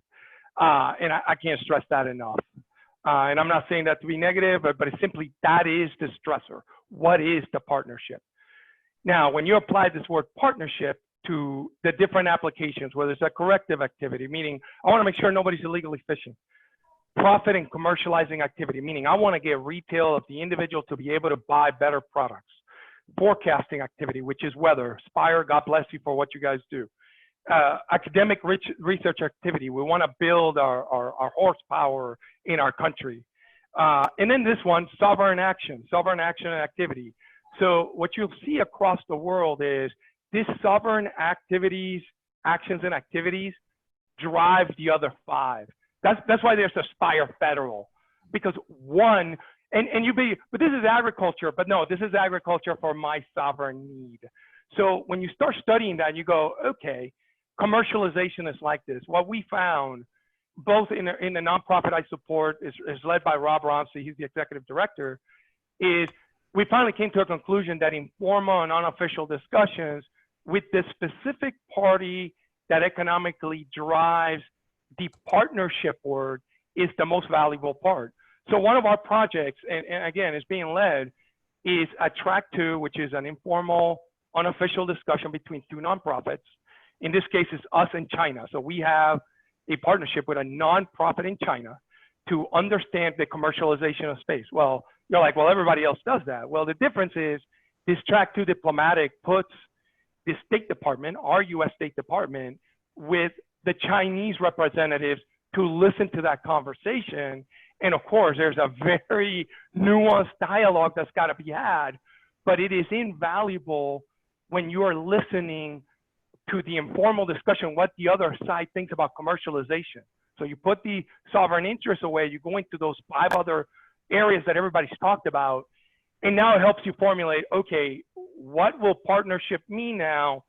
And I can't stress that enough. And I'm not saying that to be negative, but it's simply that is the stressor. What is the partnership? Now, when you apply this word partnership to the different applications, whether it's a corrective activity, meaning I want to make sure nobody's illegally fishing. Profit and commercializing activity, meaning I want to get retail of the individual to be able to buy better products. Forecasting activity, which is weather. Spire, God bless you for what you guys do. Academic research activity. We want to build our horsepower in our country. And then this one, sovereign action and activity. So what you'll see across the world is this sovereign activities, actions and activities drive the other five. That's why there's a Spire Federal, because one, but this is agriculture, but no, this is agriculture for my sovereign need. So when you start studying that, you go, okay, commercialization is like this. What we found, both in the nonprofit I support, is led by Rob Romsey, he's the executive director, is we finally came to a conclusion that informal and unofficial discussions with the specific party that economically drives the partnership word is the most valuable part. So one of our projects, and again, is being led, is a track 2, which is an informal, unofficial discussion between two nonprofits. In this case, it's us and China. So we have a partnership with a nonprofit in China to understand the commercialization of space. Well, you're like, well, everybody else does that. Well, the difference is this track 2 diplomatic puts the State Department, our US State Department, with the Chinese representatives to listen to that conversation. And of course, there's a very nuanced dialogue that's got to be had, but it is invaluable when you are listening to the informal discussion, what the other side thinks about commercialization. So you put the sovereign interests away, you go into those 5 other areas that everybody's talked about, and now it helps you formulate, okay, what will partnership mean now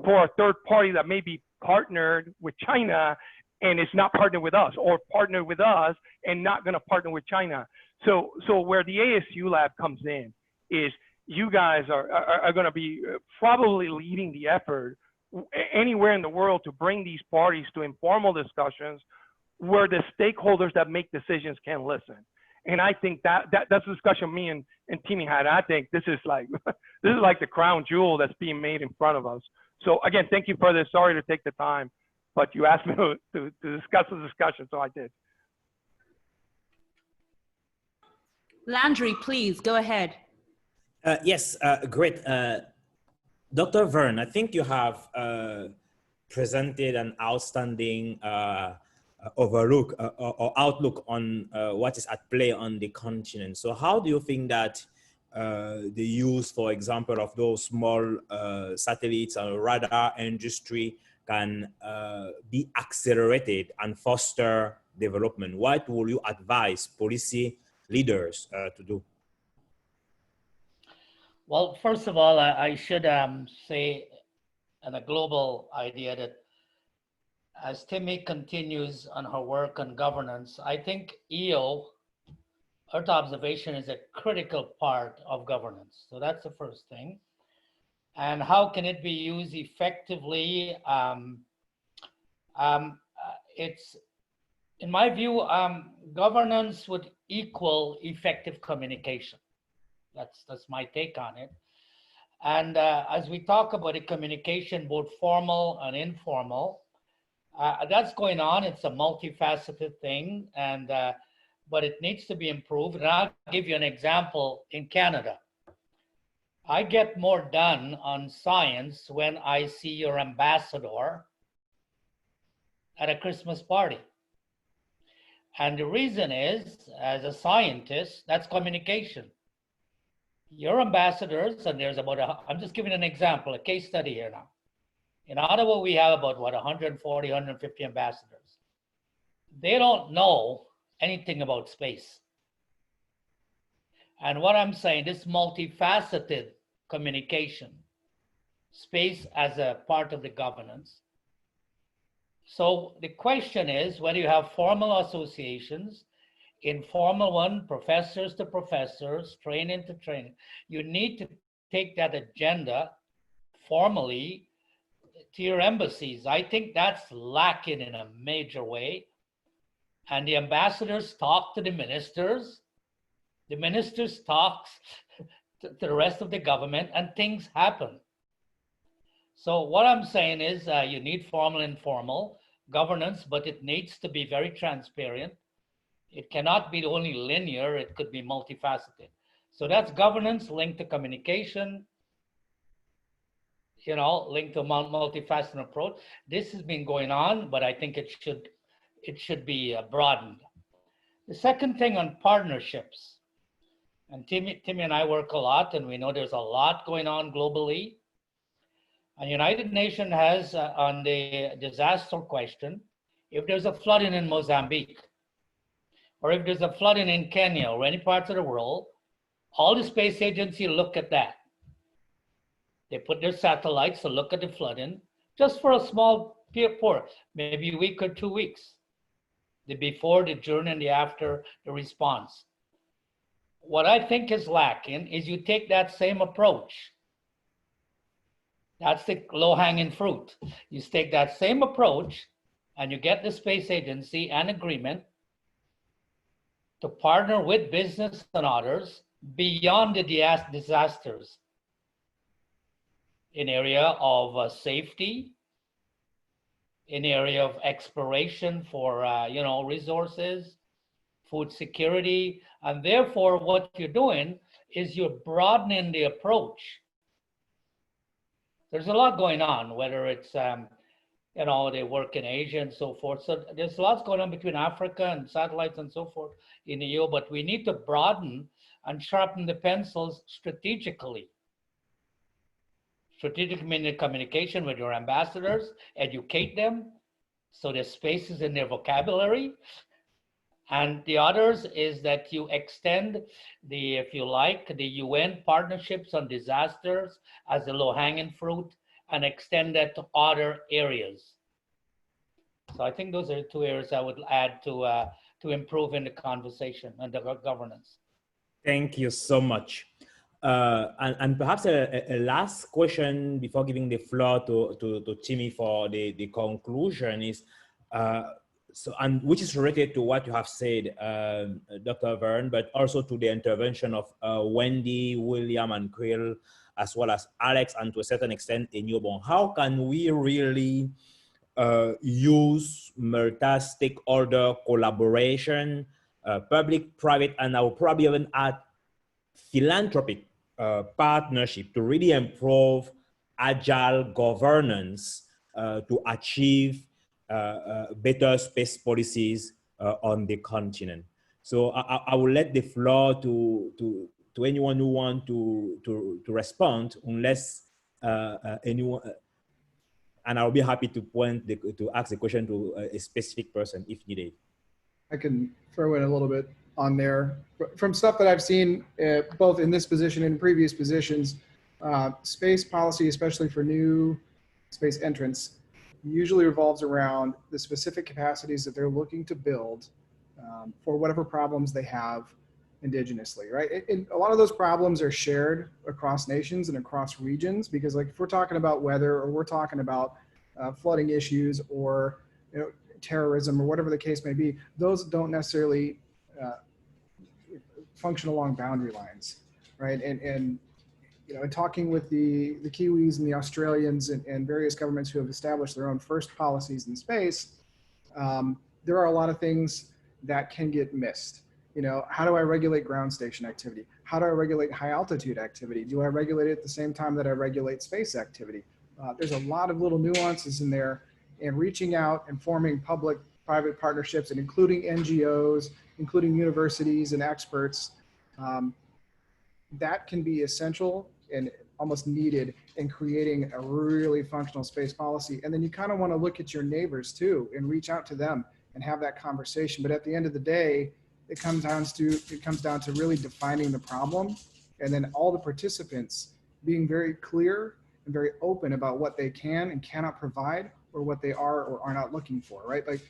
for a third party that may be partnered with China and is not partnered with us, or partnered with us and not going to partner with China. So where the ASU lab comes in is you guys are going to be probably leading the effort anywhere in the world to bring these parties to informal discussions where the stakeholders that make decisions can listen. And I think that's a discussion me and Timmy had. I think this is like this is like the crown jewel that's being made in front of us. So again, thank you for this. Sorry to take the time, but you asked me to discuss the discussion, so I did. Landry, please go ahead. Yes, great. Dr. Verne, I think you have presented an outstanding overlook or outlook on what is at play on the continent. So how do you think that the use, for example, of those small satellites and radar industry can be accelerated and foster development? What will you advise policy leaders to do? Well, first of all, I should say on a global idea that as Timmy continues on her work on governance, I think EO, Earth observation, is a critical part of governance. So that's the first thing. And how can it be used effectively? It's, in my view, governance would equal effective communication. That's my take on it. And as we talk about the communication, both formal and informal, that's going on. It's a multifaceted thing, and but it needs to be improved. And I'll give you an example in Canada. I get more done on science when I see your ambassador at a Christmas party. And the reason is, as a scientist, that's communication. Your ambassadors, and there's about, I'm just giving an example, a case study here now. In Ottawa, we have about, 140, 150 ambassadors. They don't know anything about space. And what I'm saying, this multifaceted communication, space as a part of the governance. So the question is, whether you have formal associations, informal one, professors to professors, training to training, you need to take that agenda formally to your embassies. I think that's lacking in a major way. And the ambassadors talk to the ministers talk to the rest of the government, and things happen. So what I'm saying is you need formal and informal governance, but it needs to be very transparent. It cannot be only linear, it could be multifaceted. So that's governance linked to communication, linked to a multifaceted approach. This has been going on, but I think it should be broadened. The second thing on partnerships, and Timmy and I work a lot, and we know there's a lot going on globally. And United Nations has on the disaster question, if there's a flooding in Mozambique, or if there's a flooding in Kenya or any parts of the world, all the space agencies look at that. They put their satellites to look at the flooding just for a small period, maybe a week or 2 weeks. The before, the during, and the after the response. What I think is lacking is you take that same approach. That's the low-hanging fruit. You take that same approach and you get the space agency an agreement to partner with business and others beyond the disasters in area of safety, in area of exploration for resources, food security, and therefore what you're doing is you're broadening the approach. There's a lot going on, whether it's they work in Asia and so forth. So there's lots going on between Africa and satellites and so forth in the EU, but we need to broaden and sharpen the pencils strategically. Strategic meaning communication with your ambassadors, educate them so there's spaces in their vocabulary. And the others is that you extend the, if you like, the UN partnerships on disasters as a low-hanging fruit and extend that to other areas. So I think those are the two areas I would add to improving the conversation and the governance. Thank you so much. And perhaps a last question before giving the floor to Timmy for the conclusion is, so, and which is related to what you have said, Dr. Verne, but also to the intervention of Wendy, William, and Quill, as well as Alex, and to a certain extent, Enyobon. How can we really use multi-stakeholder collaboration, public, private, and I will probably even add philanthropic partnership to really improve agile governance to achieve better space policies on the continent. So I will let the floor to anyone who wants to respond, unless anyone, and I'll be happy to to ask the question to a specific person if needed. I can throw in a little bit on there. From stuff that I've seen, both in this position and in previous positions, space policy, especially for new space entrants, usually revolves around the specific capacities that they're looking to build for whatever problems they have indigenously, right? And a lot of those problems are shared across nations and across regions, because like if we're talking about weather, or we're talking about flooding issues, or terrorism, or whatever the case may be, those don't necessarily function along boundary lines, right? And in talking with the Kiwis and the Australians and various governments who have established their own first policies in space, there are a lot of things that can get missed. How do I regulate ground station activity? How do I regulate high altitude activity? Do I regulate it at the same time that I regulate space activity? There's a lot of little nuances in there, and reaching out and forming public-private partnerships, and including NGOs, including universities and experts, that can be essential and almost needed in creating a really functional space policy. And then you kind of want to look at your neighbors too and reach out to them and have that conversation. But at the end of the day, it comes down to really defining the problem, and then all the participants being very clear and very open about what they can and cannot provide, or what they are or are not looking for, right? Like,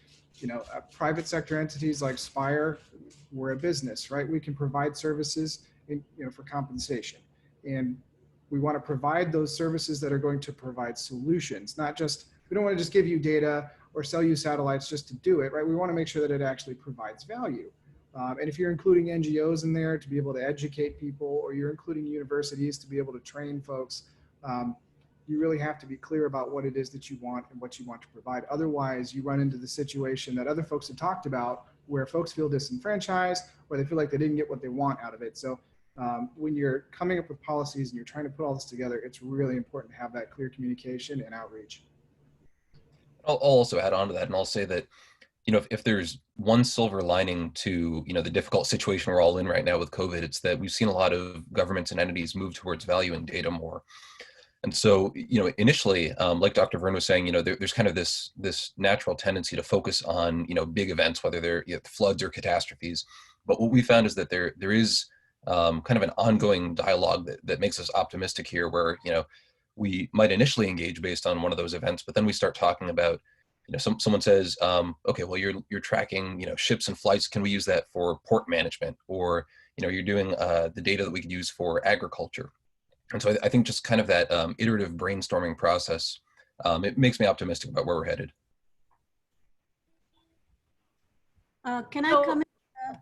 private sector entities like Spire, we're a business, right? We can provide services for compensation, and we want to provide those services that are going to provide solutions, not just, we don't want to just give you data or sell you satellites just to do it, right? We want to make sure that it actually provides value. And if you're including NGOs in there to be able to educate people, or you're including universities to be able to train folks, you really have to be clear about what it is that you want and what you want to provide. Otherwise, you run into the situation that other folks have talked about, where folks feel disenfranchised, or they feel like they didn't get what they want out of it. So when you're coming up with policies and you're trying to put all this together, it's really important to have that clear communication and outreach. I'll also add on to that, and I'll say that, if there's one silver lining to, the difficult situation we're all in right now with COVID, it's that we've seen a lot of governments and entities move towards value and data more. And so, initially, like Dr. Verne was saying, there's kind of this natural tendency to focus on, big events, whether they're floods or catastrophes. But what we found is that there is kind of an ongoing dialogue that makes us optimistic here, where, we might initially engage based on one of those events, but then we start talking about, someone says, okay, well, you're tracking, ships and flights. Can we use that for port management? Or, you're doing the data that we could use for agriculture. And so I think just kind of that iterative brainstorming process, it makes me optimistic about where we're headed. Can I come in?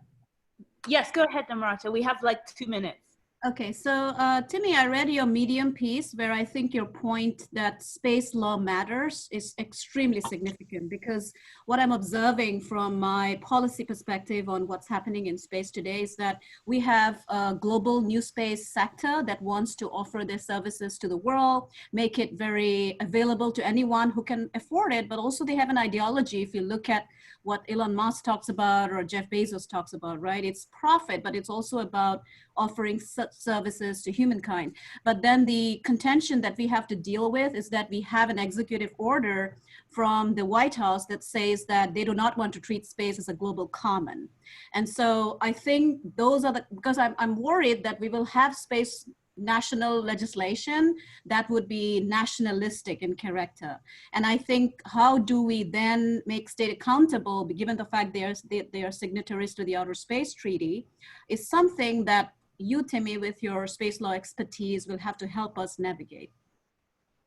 Yes, go ahead, Namrata. We have like 2 minutes. Okay, so Timmy, I read your Medium piece where I think your point that space law matters is extremely significant, because what I'm observing from my policy perspective on what's happening in space today is that we have a global new space sector that wants to offer their services to the world, make it very available to anyone who can afford it, but also they have an ideology. If you look at what Elon Musk talks about or Jeff Bezos talks about, right? It's profit, but it's also about offering such services to humankind. But then the contention that we have to deal with is that we have an executive order from the White House that says that they do not want to treat space as a global common. And so I think those are because I'm worried that we will have space national legislation that would be nationalistic in character. And I think, how do we then make state accountable, given the fact they are signatories to the Outer Space Treaty, is something that you, Timmy, with your space law expertise, will have to help us navigate.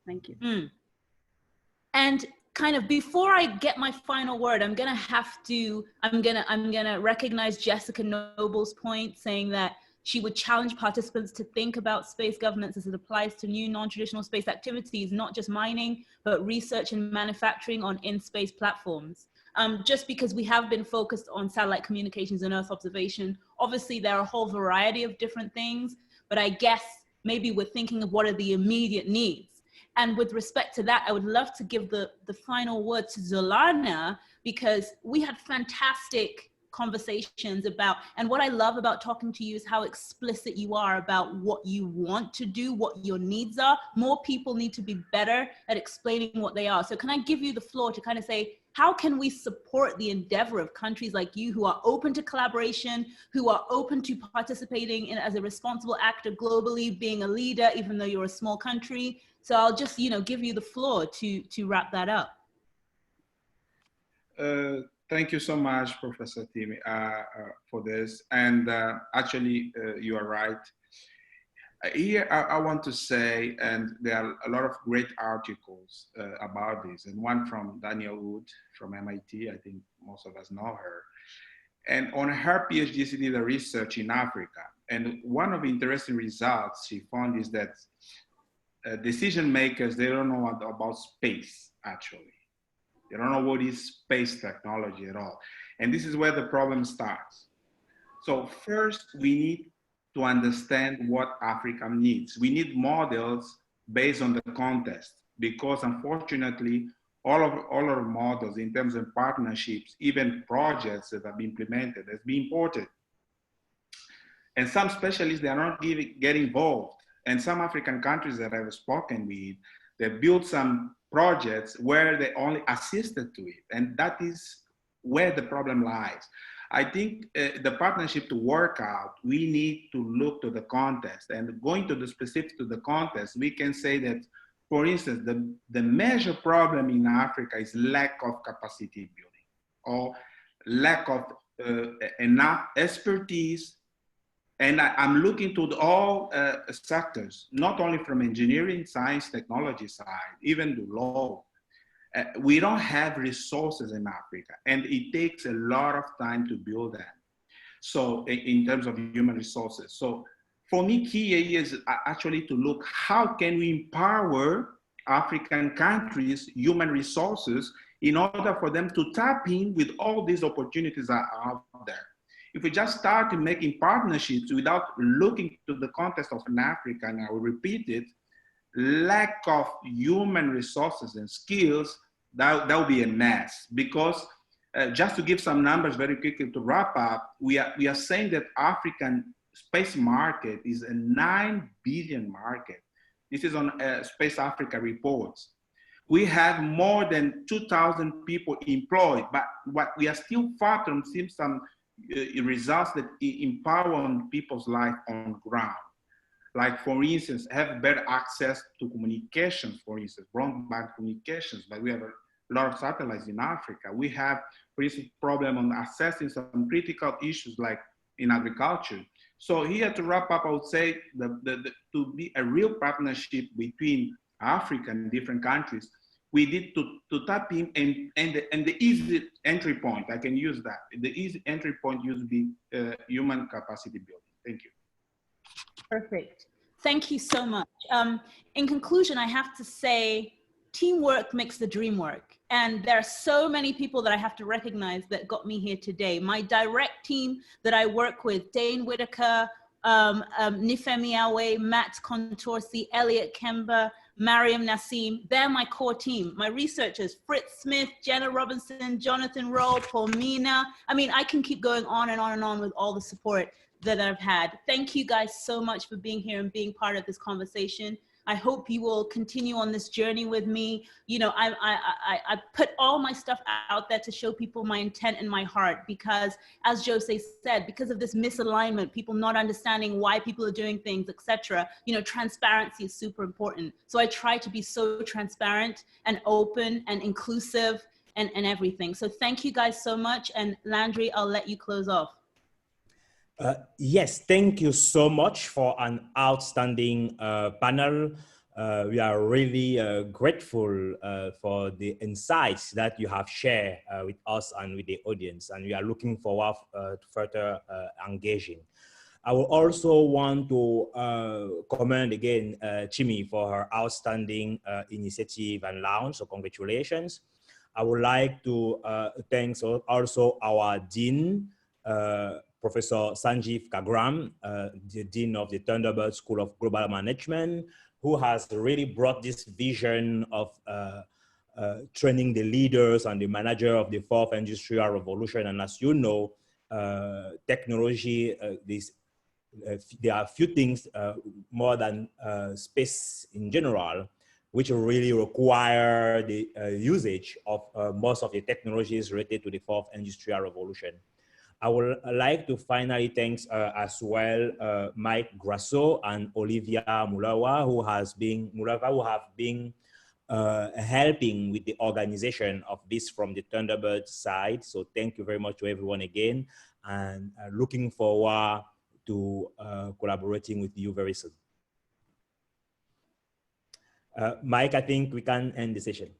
Thank you. And kind of, before I get my final word, I'm gonna recognize Jessica Noble's point, saying that she would challenge participants to think about space governance as it applies to new non-traditional space activities, not just mining, but research and manufacturing on in-space platforms. Just because we have been focused on satellite communications and Earth observation, obviously there are a whole variety of different things, but I guess maybe we're thinking of what are the immediate needs. And with respect to that, I would love to give the final word to Zolana, because we had fantastic conversations about, and what I love about talking to you is how explicit you are about what you want to do, what your needs are. More people need to be better at explaining what they are. So can I give you the floor to kind of say, how can we support the endeavor of countries like you who are open to collaboration, who are open to participating in as a responsible actor globally, being a leader, even though you're a small country? So I'll just, give you the floor to wrap that up. Thank you so much, Professor Timmy, for this. And actually, you are right. Here, I want to say, and there are a lot of great articles about this, and one from Danielle Wood from MIT, I think most of us know her. And on her PhD, she did a research in Africa. And one of the interesting results she found is that decision makers, they don't know about space, actually. They don't know what is space technology at all. And this is where the problem starts. So first, we need to understand what Africa needs. We need models based on the context, because unfortunately, all our models in terms of partnerships, even projects that have been implemented, has been imported. And some specialists, they are not get involved. And some African countries that I've spoken with, they built some projects where they only assisted to it. And that is where the problem lies. I think the partnership to work out, we need to look to the context. And going to the specific to the context, we can say that, for instance, the major problem in Africa is lack of capacity building, or lack of enough expertise. And I'm looking to all sectors, not only from engineering, science, technology side, even the law. We don't have resources in Africa, and it takes a lot of time to build them. So in terms of human resources. So for me, key is actually to look, how can we empower African countries' human resources in order for them to tap in with all these opportunities that are out there. If we just start making partnerships without looking to the context of an Africa, and I will repeat it, lack of human resources and skills, that will be a mess. Because just to give some numbers very quickly to wrap up, we are saying that African space market is a 9 billion market. This is on Space Africa reports. We have more than 2,000 people employed, but what we are still far from seeing some results that empower people's life on ground. Like, for instance, have better access to communications, for instance, broadband communications, but we have a lot of satellites in Africa. We have, for instance, problem on assessing some critical issues like in agriculture. So here to wrap up, I would say to be a real partnership between Africa and different countries, we need to tap in and the easy entry point, I can use that. The easy entry point used to be human capacity building. Thank you. Perfect. Thank you so much. In conclusion, I have to say, teamwork makes the dream work. And there are so many people that I have to recognize that got me here today. My direct team that I work with, Dane Whitaker, Nifemi Awe, Matt Contorsi, Elliot Kemba, Mariam Nassim, they're my core team. My researchers, Fritz Smith, Jenna Robinson, Jonathan Roll, Paul Mina. I mean, I can keep going on and on and on with all the support that I've had. Thank you guys so much for being here and being part of this conversation. I hope you will continue on this journey with me. You know, I put all my stuff out there to show people my intent and my heart, because as Jose said, because of this misalignment, people not understanding why people are doing things, etc. You know, transparency is super important. So I try to be so transparent and open and inclusive and everything. So thank you guys so much. And Landry, I'll let you close off. Yes, thank you so much for an outstanding panel. We are really grateful for the insights that you have shared with us and with the audience, and we are looking forward to further engaging. I will also want to commend again Chimi for her outstanding initiative and launch, so congratulations. I would like to thank also our Dean, Professor Sanjeev Kagram, the Dean of the Thunderbird School of Global Management, who has really brought this vision of training the leaders and the manager of the fourth industrial revolution. And as you know, technology, there are a few things more than space in general, which really require the usage of most of the technologies related to the fourth industrial revolution. I would like to finally thank as well Mike Grasso and Olivia Mulawa, who have been helping with the organization of this from the Thunderbird side. So thank you very much to everyone again, and looking forward to collaborating with you very soon. Mike, I think we can end the session.